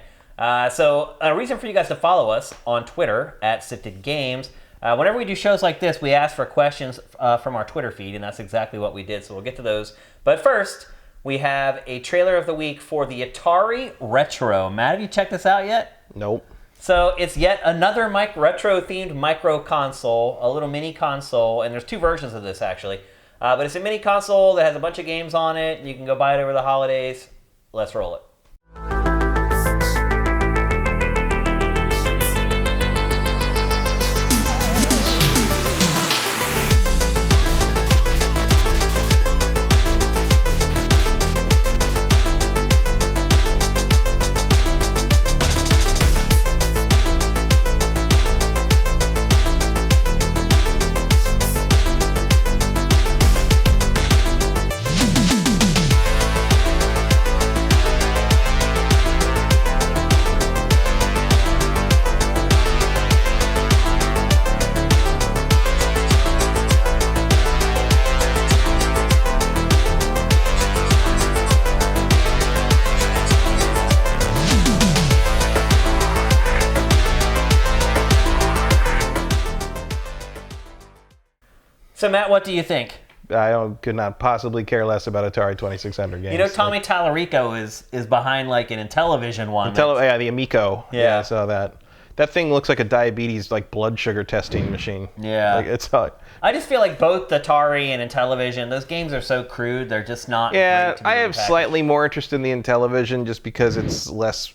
So a reason for you guys to follow us on Twitter at SIFTD Games. Whenever we do shows like this, we ask for questions from our Twitter feed, and that's exactly what we did, so we'll get to those. But first, we have a trailer of the week for the Atari Retro. Matt, have you checked this out yet? Nope. So it's yet another retro-themed micro console, a little mini console, and there's two versions of this, actually. But it's a mini console that has a bunch of games on it. You can go buy it over the holidays. Let's roll it. So, Matt, what do you think? Could not possibly care less about Atari 2600 games. You know, Tommy Tallarico is behind like an Intellivision one. The Amico. Yeah. I saw that. That thing looks like a diabetes, like blood sugar testing machine. Yeah. Like it's. I just feel like both Atari and Intellivision, those games are so crude. They're just not. Yeah, great to be I have repackaged. slightly more interest in the Intellivision just because it's less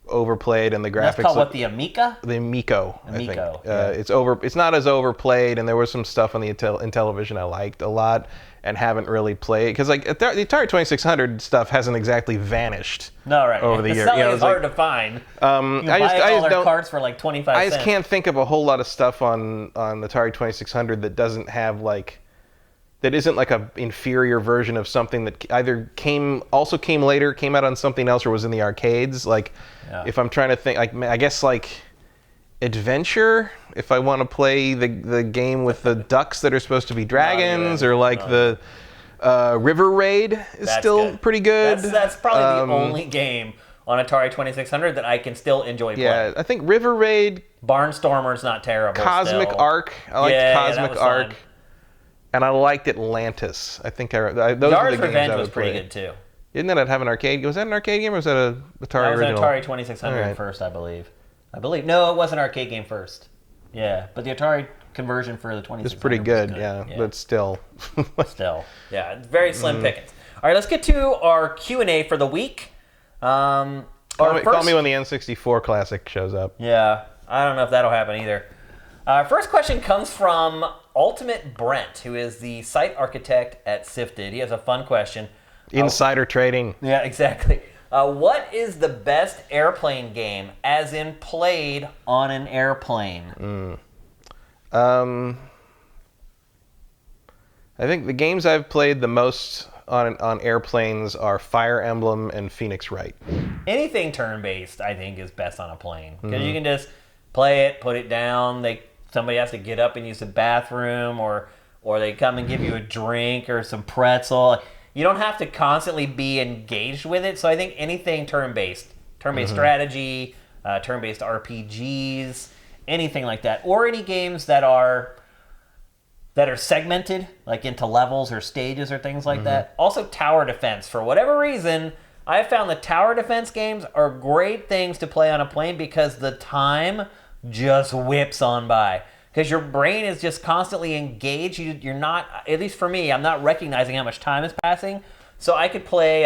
overplayed and the graphics. That's called what, the Amica? The Amico. Amico, I think. yeah. It's not as overplayed, and there was some stuff on the Intellivision I liked a lot and haven't really played because like the Atari 2600 stuff hasn't exactly vanished. No, right. Over the years, it's hard to find. You can I buy all their don't. carts for like 25 cents. I just can't think of a whole lot of stuff on Atari 2600 that doesn't have like. That isn't like a inferior version of something that either came later, came out on something else, or was in the arcades. Like, if I'm trying to think, like I guess like Adventure, if I want to play the game with the ducks that are supposed to be dragons, or like the River Raid is still good. Pretty good. That's probably the only game on Atari 2600 that I can still enjoy playing. Yeah, I think River Raid. Barnstormer's not terrible. Cosmic still. Ark. I liked Cosmic Ark. Fun. And I liked Atlantis. I think those are the Yard's games Revenge I would was pretty play. good too. Didn't that have an arcade? Was that an arcade game or was that a Atari original? That was an Atari 2600 first, I believe. No, it was an arcade game first. Yeah, but the Atari conversion for the 2600 it's pretty good, was yeah, but still. Yeah, very slim pickings. All right, let's get to our Q&A for the week. Call me when the N64 Classic shows up. Yeah, I don't know if that'll happen either. First question comes from Ultimate Brent, who is the site architect at SIFTD. He has a fun question. Insider trading. Yeah, exactly. What is the best airplane game, as in played on an airplane? I think the games I've played the most on airplanes are Fire Emblem and Phoenix Wright. Anything turn-based, I think, is best on a plane. Because you can just play it, put it down. Somebody has to get up and use the bathroom, or they come and give you a drink or some pretzel. You don't have to constantly be engaged with it. So I think anything turn-based strategy, turn-based RPGs, anything like that, or any games that are segmented, like into levels or stages or things like that. Also, tower defense. For whatever reason, I have found the tower defense games are great things to play on a plane because the time just whips on by. Because your brain is just constantly engaged. You're not, at least for me, I'm not recognizing how much time is passing. So I could play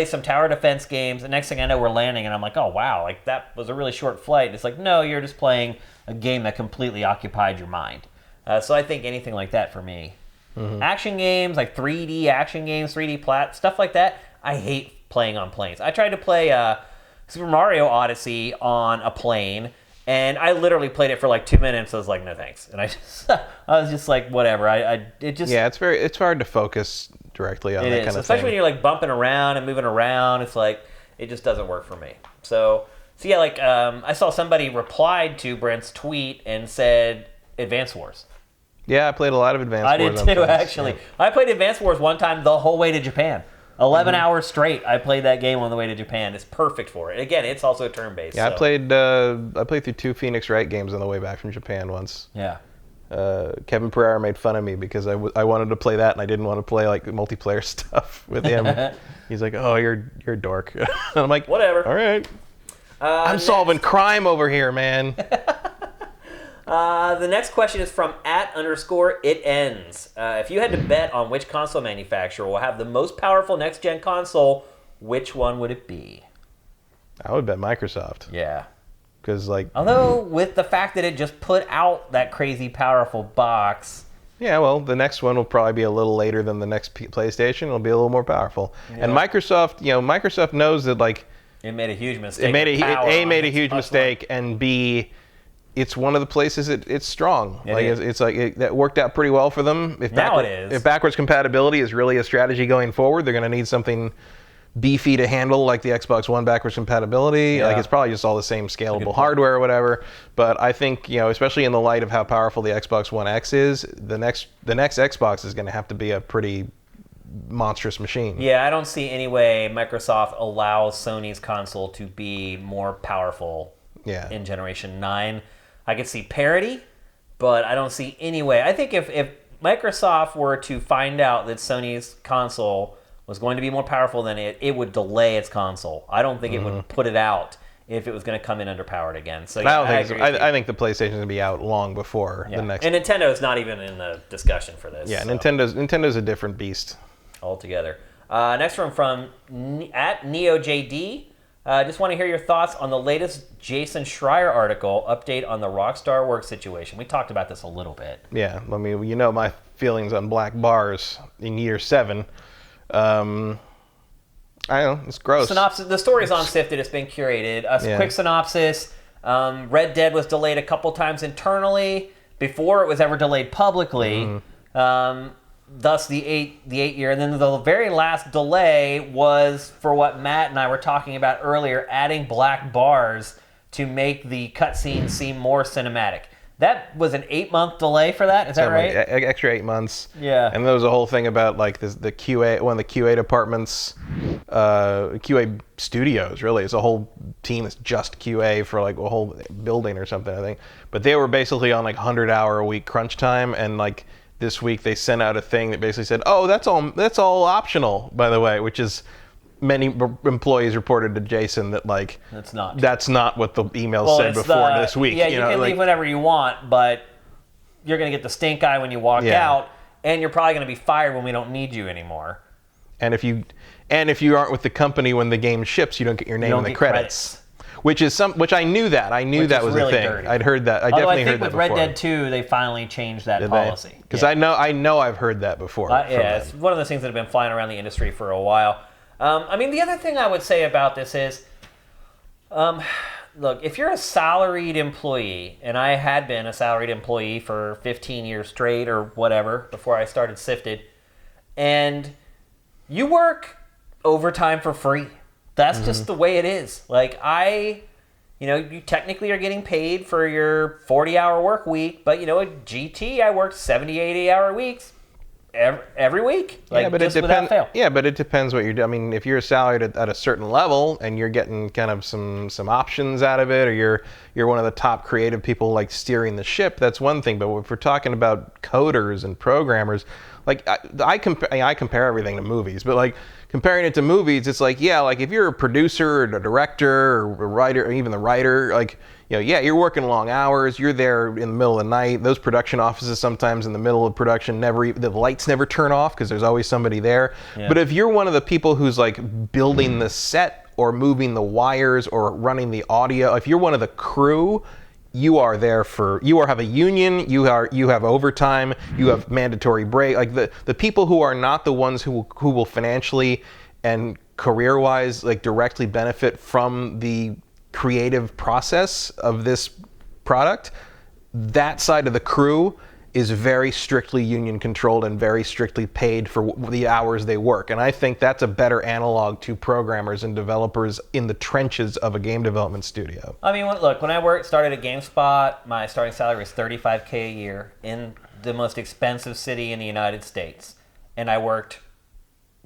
some tower defense games. The next thing I know, we're landing, and I'm like, oh, wow, like that was a really short flight. It's like, no, you're just playing a game that completely occupied your mind. So I think anything like that for me. Action games, like 3D action games, 3D stuff like that, I hate playing on planes. I tried to play Super Mario Odyssey on a plane, and I literally played it for like 2 minutes. I was like, no thanks. And I was just like, whatever. It's hard to focus directly on that kind of thing. Especially when you're like bumping around and moving around. It's like, it just doesn't work for me. So yeah, like I saw somebody replied to Brent's tweet and said Advance Wars. Yeah, I played a lot of Advance Wars. I did too, actually. Yeah. I played Advance Wars one time the whole way to Japan. 11 hours straight, I played that game on the way to Japan. It's perfect for it. Again, it's also turn-based. Yeah, so. I played through 2 Phoenix Wright games on the way back from Japan once. Yeah. Kevin Pereira made fun of me because I wanted to play that and I didn't want to play like multiplayer stuff with him. He's like, "Oh, you're a dork." And I'm like, "Whatever." All right. I'm solving crime over here, man. The next question is from @_itends. If you had to bet on which console manufacturer will have the most powerful next-gen console, which one would it be? I would bet Microsoft. Yeah. Because although with the fact that it just put out that crazy powerful box. Yeah, well, the next one will probably be a little later than the next PlayStation. It'll be a little more powerful. Yeah. And Microsoft knows that it made a huge mistake. It made a huge mistake, and B, it's one of the places it's strong. That worked out pretty well for them. If backwards compatibility is really a strategy going forward, they're going to need something beefy to handle, like the Xbox One backwards compatibility. Yeah. It's probably just all the same scalable hardware or whatever. But I think, especially in the light of how powerful the Xbox One X is, the next Xbox is going to have to be a pretty monstrous machine. Yeah, I don't see any way Microsoft allows Sony's console to be more powerful in Generation 9. I could see parity, but I don't see any way. I think if Microsoft were to find out that Sony's console was going to be more powerful than it would delay its console. I don't think it would put it out if it was going to come in underpowered again. So yeah, I think the PlayStation's going to be out long before the next. And Nintendo's not even in the discussion for this. Yeah, so. Nintendo's a different beast altogether. Next one from at NeoJD. Just want to hear your thoughts on the latest Jason Schreier article, update on the Rockstar work situation. We talked about this a little bit. Yeah, I mean, you know my feelings on black bars in year 7. I don't know, it's gross. Synopsis. The story's on SIFTD. It's been curated. Quick synopsis. Red Dead was delayed a couple times internally before it was ever delayed publicly. Thus the eight year. And then the very last delay was for what Matt and I were talking about earlier, adding black bars to make the cutscenes seem more cinematic. That was an 8-month delay for that. Is that right? Extra 8 months. Yeah. And there was a whole thing about like the QA, one of the QA departments, QA studios. Really, it's a whole team that's just QA for like a whole building or something, I think. But they were basically on like 100-hour-a-week crunch time, and like this week they sent out a thing that basically said, "Oh, that's all optional, by the way," which is. Many employees reported to Jason that like that's not what the email said before this week. Yeah, you can leave whenever you want, but you're going to get the stink eye when you walk out, and you're probably going to be fired when we don't need you anymore. And if you aren't with the company when the game ships, you don't get your name in the credits. Which I knew that. I knew that was really a thing. Dirty. I'd heard that. I definitely heard that before. I think with Red Dead 2, they finally changed that policy. Because I know I've heard that before. It's one of those things that have been flying around the industry for a while. I mean, the other thing I would say about this is, look, if you're a salaried employee, and I had been a salaried employee for 15 years straight or whatever before I started SIFTD, and you work overtime for free. That's just the way it is. Like, you technically are getting paid for your 40-hour work week, but, at GT, I worked 70, 80-hour weeks. Every week, but it depends. Yeah, but it depends what you're doing. I mean, if you're salaried at a certain level and you're getting kind of some options out of it, or you're one of the top creative people like steering the ship, that's one thing. But if we're talking about coders and programmers, like I compare everything to movies, but like comparing it to movies, it's like like if you're a producer or a director or a writer or even the writer, like. You're working long hours. You're there in the middle of the night. Those production offices sometimes in the middle of production the lights never turn off because there's always somebody there. Yeah. But if you're one of the people who's like building the set or moving the wires or running the audio, if you're one of the crew, you are there you have a union. You have overtime. You have mandatory break. Like the people who are not the ones who will financially and career-wise like directly benefit from the creative process of this product, that side of the crew is very strictly union controlled and very strictly paid for the hours they work. And I think that's a better analog to programmers and developers in the trenches of a game development studio. I mean, look, when I started at GameSpot, my starting salary was $35K a year in the most expensive city in the United States. And I worked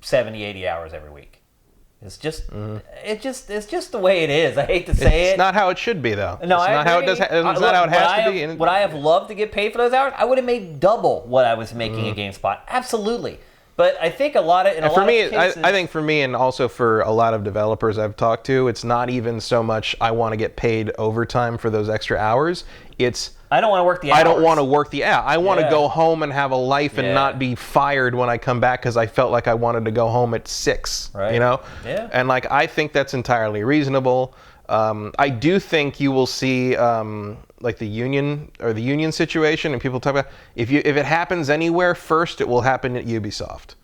70, 80 hours every week. It's just the way it is. I hate to say it. It's not how it should be, though. No, it's not how it does. It's not how it has to be. Would I have loved to get paid for those hours? I would have made double what I was making at GameSpot. Absolutely. But I think I think for me and also for a lot of developers I've talked to, it's not even so much I want to get paid overtime for those extra hours. It's I don't want to work the hours. I don't want to work the hours. I want to go home and have a life and not be fired when I come back because I felt like I wanted to go home at 6. Right. Yeah. And like I think that's entirely reasonable. I do think you will see like the union situation, and people talk about if it happens anywhere, first it will happen at Ubisoft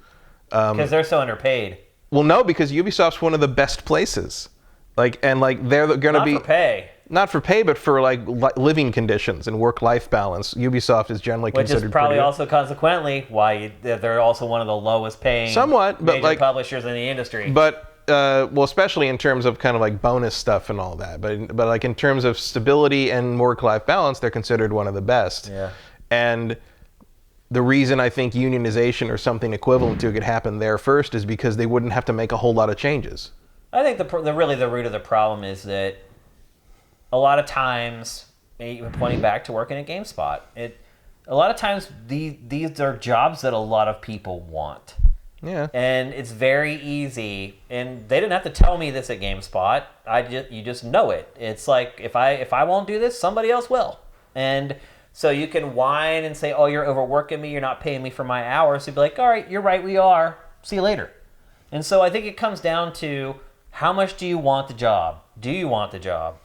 because they're so underpaid. Well, no, because Ubisoft's one of the best places. They're going to be not for pay. Not for pay, but for like living conditions and work-life balance. Ubisoft is generally considered. Which is probably also consequently why they're also one of the lowest paying major publishers in the industry. But especially in terms of kind of like bonus stuff and all that. But like in terms of stability and work-life balance, they're considered one of the best. Yeah. And the reason I think unionization or something equivalent to it could happen there first is because they wouldn't have to make a whole lot of changes. I think the root of the problem is that a lot of times, even pointing back to working at GameSpot, a lot of times these are jobs that a lot of people want. Yeah. And it's very easy, and they didn't have to tell me this at GameSpot. You just know it. It's like if I won't do this, somebody else will. And so you can whine and say, "Oh, you're overworking me. You're not paying me for my hours." So you'd be like, "All right, you're right. We are. See you later." And so I think it comes down to how much do you want the job? Do you want the job?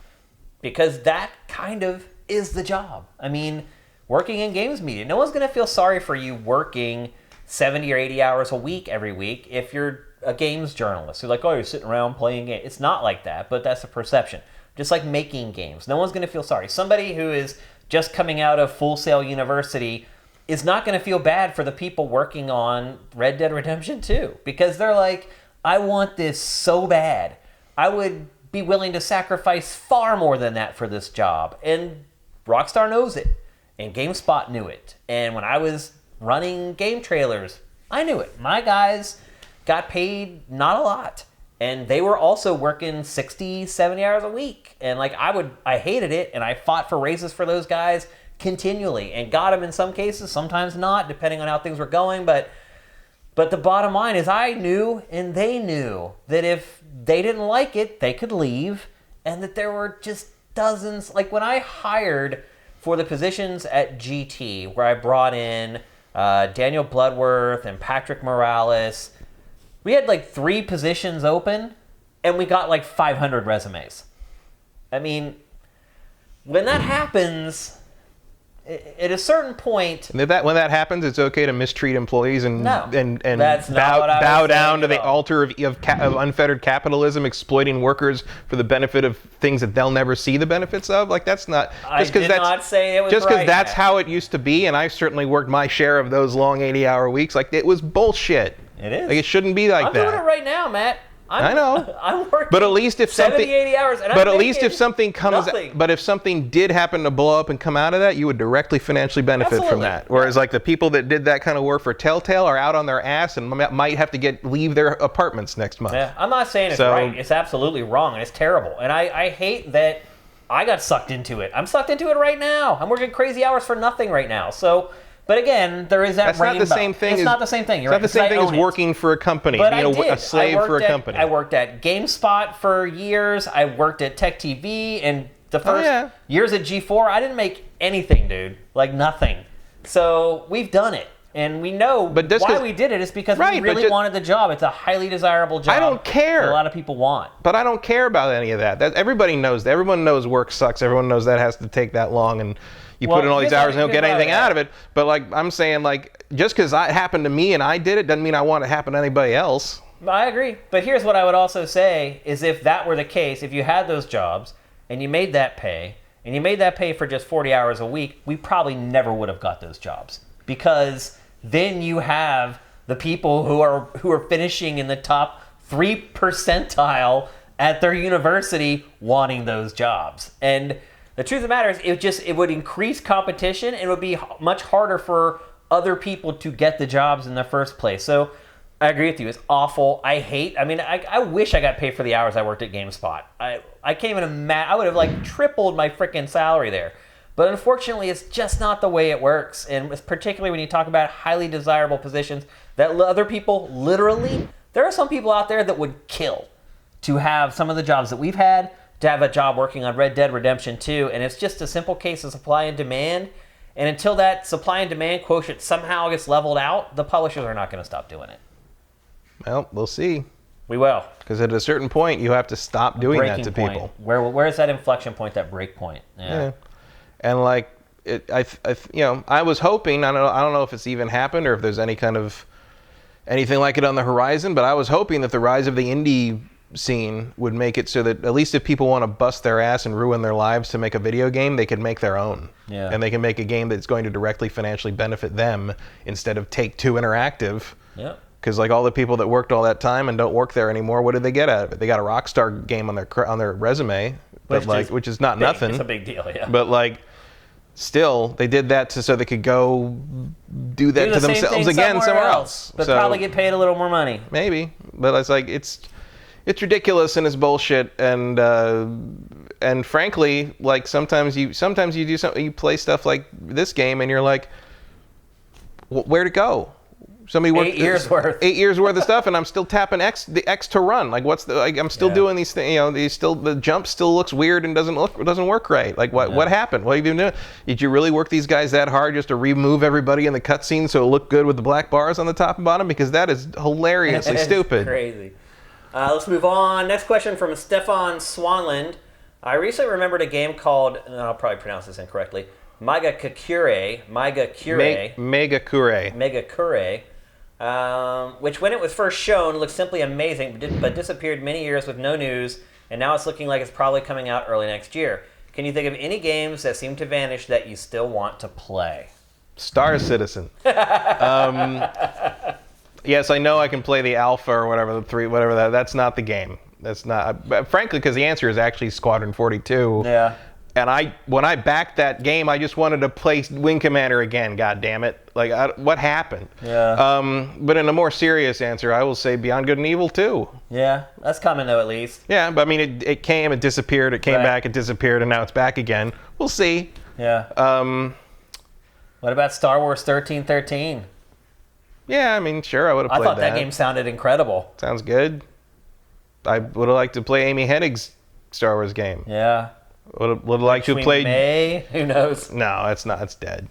Because that kind of is the job. I mean, working in games media, no one's going to feel sorry for you working 70 or 80 hours a week every week if you're a games journalist. You're like, "Oh, you're sitting around playing games." It's not like that, but that's the perception. Just like making games. No one's going to feel sorry. Somebody who is just coming out of Full Sail University is not going to feel bad for the people working on Red Dead Redemption 2 because they're like, "I want this so bad. I would be willing to sacrifice far more than that for this job." And Rockstar knows it, and GameSpot knew it. And when I was running game trailers, I knew it. My guys got paid not a lot, and they were also working 60, 70 hours a week. And like I hated it, and I fought for raises for those guys continually and got them in some cases, sometimes not, depending on how things were going. But the bottom line is I knew and they knew that if they didn't like it, they could leave, and that there were just dozens. Like when I hired for the positions at GT, where I brought in Daniel Bloodworth and Patrick Morales, we had like 3 positions open, and we got like 500 resumes. I mean, when that happens, at a certain point, And when that happens, it's okay to mistreat employees and that's not bow, what I was bow down saying to the at all. altar of unfettered capitalism, exploiting workers for the benefit of things that they'll never see the benefits of. Like that's not I did not say it was just because right, that's Matt. how it used to be, and I've certainly worked my share of those long 80-hour weeks. Like it was bullshit. It is. Like it shouldn't be like I'm that. doing it right now, Matt. I know. I'm working But at least if 70, something, 80 hours, and but I'm at least if making something comes, nothing. but if something did happen to blow up and come out of that, you would directly financially benefit from Absolutely. that. Whereas like the people that did that kind of work for Telltale are out on their ass and might have to leave their apartments next month. Yeah, I'm not saying it's right. It's absolutely wrong, and it's terrible. And I hate that I got sucked into it. I'm sucked into it right now. I'm working crazy hours for nothing right now. So, but again, there is that That's rainbow. not the same thing. It's not the same thing. You're It's not the same thing as I own it. working for a company, But being I did. a slave for a company. I worked at GameSpot for years. I worked at Tech TV, and the first years at G4, I didn't make anything, dude. Like nothing. So we've done it, and we know why we did it. It's because we really wanted the job. It's a highly desirable job. I don't care. That a lot of people want. But I don't care about any of that. Everybody knows. Everyone knows work sucks. Everyone knows that has to take that long, and you put in all these hours and don't get anything out of it. But like I'm saying, like just because it happened to me and I did it doesn't mean I want it to happen to anybody else. I agree. But here's what I would also say is if that were the case, if you had those jobs and you made that pay, and you made that pay for just 40 hours a week, we probably never would have got those jobs. Because then you have the people who are finishing in the top 3 percentile at their university wanting those jobs. And the truth of the matter is it would increase competition, and it would be much harder for other people to get the jobs in the first place. So I agree with you. It's awful. I wish I got paid for the hours I worked at GameSpot. I can't even imagine. I would have like tripled my freaking salary there. But unfortunately, it's just not the way it works. And particularly when you talk about highly desirable positions that other people literally, there are some people out there that would kill to have some of the jobs that we've had, to have a job working on Red Dead Redemption 2. And it's just a simple case of supply and demand. And until that supply and demand quotient somehow gets leveled out, the publishers are not going to stop doing it. Well, we'll see. We will. Because at a certain point, you have to stop doing that to people. Where is that inflection point, that break point? Yeah. And like, I was hoping, I don't know if it's even happened or if there's anything like it on the horizon, but I was hoping that the rise of the indie scene would make it so that at least if people want to bust their ass and ruin their lives to make a video game, they can make their own. Yeah. And they can make a game that's going to directly financially benefit them instead of Take-Two Interactive. Yeah. Because like all the people that worked all that time and don't work there anymore, what did they get out of it? They got a Rockstar game on their resume, which is not nothing. It's a big deal, yeah. But like, still, they did that so they could go do that to themselves again somewhere else. But probably get paid a little more money. Maybe, but it's like it's ridiculous and it's bullshit, and frankly, like sometimes you do something, you play stuff like this game and you're like, where'd it go? Somebody worked 8 years worth. 8 years worth of stuff, and I'm still tapping the X to run. Like, I'm still doing these things. The jump still looks weird and doesn't work right. Like, what happened? What have you been doing? Did you really work these guys that hard just to remove everybody in the cutscene so it looked good with the black bars on the top and bottom? Because that is hilariously stupid. Crazy. Let's move on. Next question from Stefan Swanland. I recently remembered a game called, and I'll probably pronounce this incorrectly, Megakure, which when it was first shown looked simply amazing, but disappeared many years with no news, and now it's looking like it's probably coming out early next year. Can you think of any games that seem to vanish that you still want to play? Star Citizen. Yes, I know I can play the alpha or whatever, that's not the game. That's not, frankly, because the answer is actually Squadron 42. Yeah. And when I backed that game, I just wanted to play Wing Commander again. God damn it! Like, what happened? Yeah. But in a more serious answer, I will say Beyond Good and Evil 2. Yeah, that's coming though, at least. Yeah, but I mean, it came, it disappeared, it came back, it disappeared, and now it's back again. We'll see. Yeah. What about Star Wars 1313? Yeah, I mean, sure, I would have played that. I thought that game sounded incredible. Sounds good. I would have liked to play Amy Hennig's Star Wars game. Yeah. Would have liked to have played... May? Who knows? No, it's not. It's dead.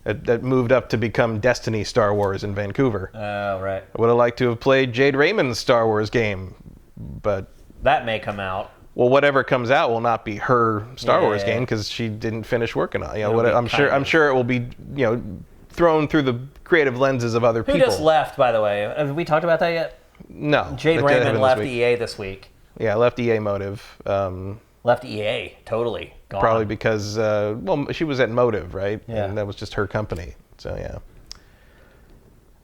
It moved up to become Destiny Star Wars in Vancouver. Oh, right. I would have liked to have played Jade Raymond's Star Wars game, but... That may come out. Well, whatever comes out will not be her Star Wars game because she didn't finish working on it. I'm sure it will be, thrown through the creative lenses of other people. Who just left, by the way? Have we talked about that yet? No. Jade Raymond left EA this week. Yeah, left EA Motive. Left EA, totally. Gone. Probably because, she was at Motive, right? Yeah. And that was just her company. So, yeah.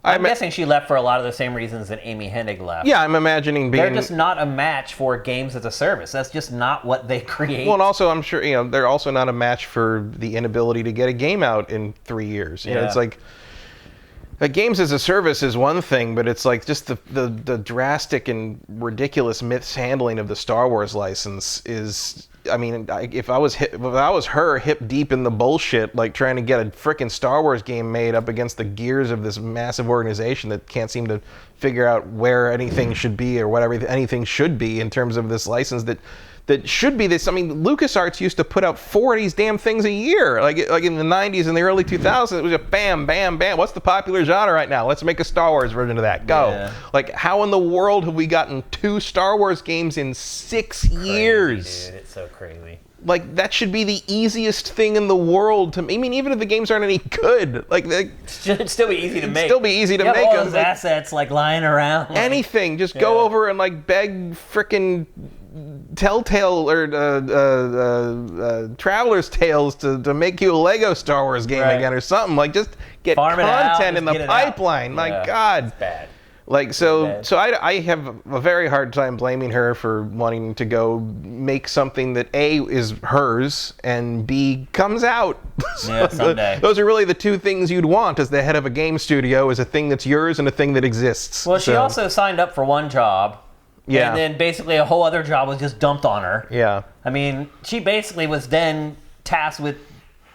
I'm guessing she left for a lot of the same reasons that Amy Hennig left. Yeah, I'm imagining being... They're just not a match for games as a service. That's just not what they create. Well, and also, I'm sure, they're also not a match for the inability to get a game out in 3 years. It's like games as a service is one thing, but it's like just the drastic and ridiculous mishandling of the Star Wars license is... I mean, if I was her hip deep in the bullshit, like trying to get a frickin' Star Wars game made up against the gears of this massive organization that can't seem to figure out where anything should be or whatever anything should be in terms of this license that should be this. I mean, LucasArts used to put out 4 of these damn things a year, like in the 90s and the early 2000s. It was a bam, bam, bam. What's the popular genre right now? Let's make a Star Wars version of that. Go. Yeah. Like, how in the world have we gotten 2 Star Wars games in 6 years? Dude, it's so crazy. Like, that should be the easiest thing in the world to... I mean, even if the games aren't any good, like... It should still be easy to make. Still be easy to make. All those assets, like, lying around. Anything. Just go over and, like, beg frickin' Telltale or Traveler's Tales to make you a Lego Star Wars game again or something. Like, just get content in the pipeline. My God. It's bad. Like, so I have a very hard time blaming her for wanting to go make something that A, is hers, and B, comes out. Yeah, someday. Those are really the 2 things you'd want as the head of a game studio, is a thing that's yours and a thing that exists. Well, she also signed up for one job. Yeah. And then basically a whole other job was just dumped on her. Yeah. I mean, she basically was then tasked with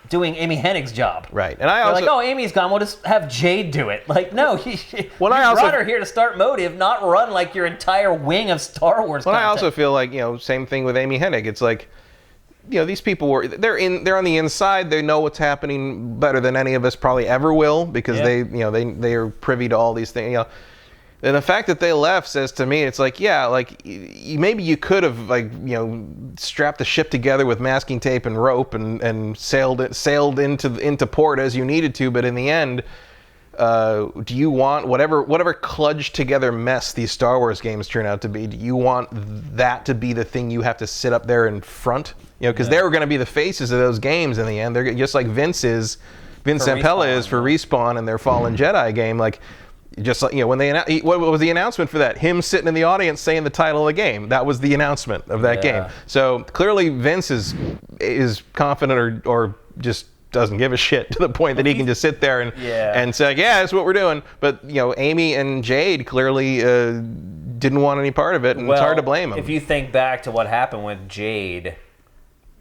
doing Amy Hennig's job. Right. And I also... They're like, oh, Amy's gone, we'll just have Jade do it. Like, no, you brought her here to start Motive, not run like your entire wing of Star Wars content. I also feel like, same thing with Amy Hennig. It's like, these people they're on the inside. They know what's happening better than any of us probably ever will, because they are privy to all these things. And the fact that they left says to me, it's like, maybe you could have, strapped the ship together with masking tape and rope and sailed into port as you needed to. But in the end, do you want whatever kludged together mess these Star Wars games turn out to be? Do you want that to be the thing you have to sit up there in front? Because they were going to be the faces of those games in the end. They're just like Vince Zampella is for Respawn and their Fallen Jedi game. Like, just like, when they what was the announcement for that? Him sitting in the audience saying the title of the game. That was the announcement of that game. So clearly Vince is confident or just doesn't give a shit to the point that he can just sit there and say, yeah, that's what we're doing. But Amy and Jade clearly didn't want any part of it, and it's hard to blame them. If you think back to what happened with Jade,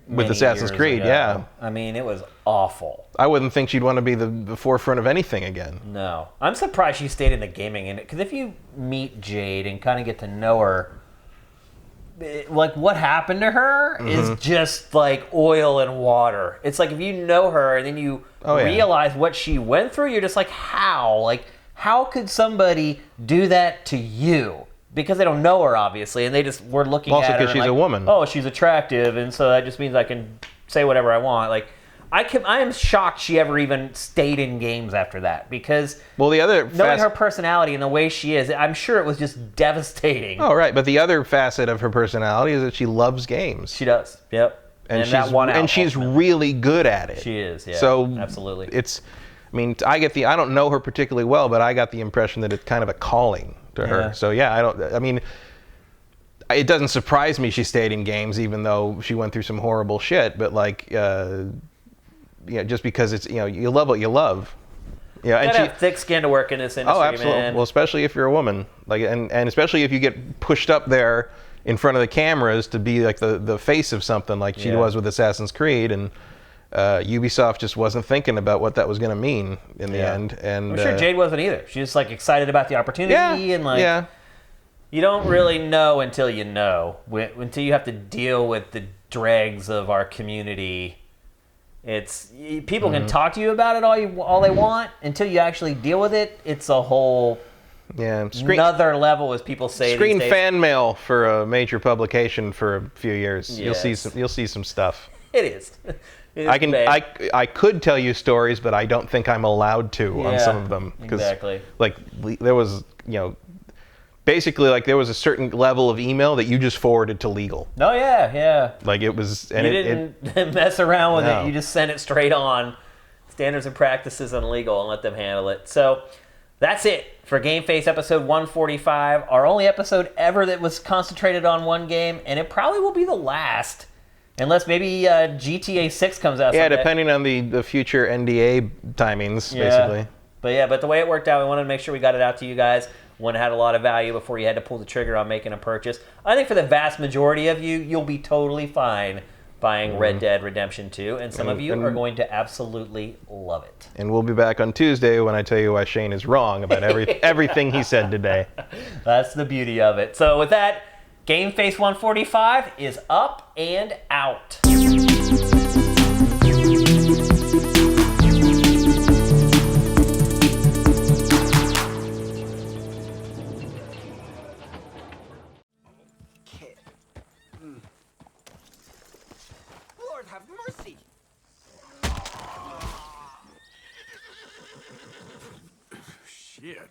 with Assassin's Creed, ago. yeah. I mean, it was awful. I wouldn't think she'd want to be the forefront of anything again. No. I'm surprised she stayed in the gaming industry. Because if you meet Jade and kind of get to know her, like, what happened to her is just like oil and water. It's like if you know her and then you realize what she went through, you're just like, how? Like, how could somebody do that to you? Because they don't know her, obviously, and they just were looking at her. Also because she's a woman. Oh, she's attractive, and so that just means I can say whatever I want. Like, I am shocked she ever even stayed in games after that, because knowing her personality and the way she is, I'm sure it was just devastating. Oh, right, but the other facet of her personality is that she loves games. She does, yep. And she's really good at it. She is, yeah, so absolutely. I don't know her particularly well, but I got the impression that it's kind of a calling to her. So it doesn't surprise me she stayed in games, even though she went through some horrible shit. But just because it's you love what you love. Yeah, and have thick skin to work in this industry. Oh, absolutely. Man. Well, especially if you're a woman, and especially if you get pushed up there in front of the cameras to be like the face of something, like she was with Assassin's Creed, and Ubisoft just wasn't thinking about what that was going to mean in the end. And I'm sure Jade wasn't either. She was just like excited about the opportunity and like you don't really know until you know. Until you have to deal with the dregs of our community. It's people can talk to you about it all they want until you actually deal with it. It's a whole another level, as people say. Screen fan mail for a major publication for a few years. Yes. You'll see some stuff. It is. I could tell you stories, but I don't think I'm allowed to on some of them. Exactly. Like there was, basically like there was a certain level of email that you just forwarded to legal. Oh yeah. Like it was, and you didn't mess around with it. You just sent it straight on. Standards and practices on legal and let them handle it. So that's it for GameFace episode 145. Our only episode ever that was concentrated on one game, and it probably will be the last. Unless maybe GTA 6 comes out someday. Depending on the future NDA timings, basically. But the way it worked out, we wanted to make sure we got it out to you guys when it had a lot of value before you had to pull the trigger on making a purchase. I think for the vast majority of you, you'll be totally fine buying Red Dead Redemption 2, and some of you are going to absolutely love it. And we'll be back on Tuesday when I tell you why Shane is wrong about everything he said today. That's the beauty of it. So with that, GameFace 145 is up and out. Lord have mercy. Shit.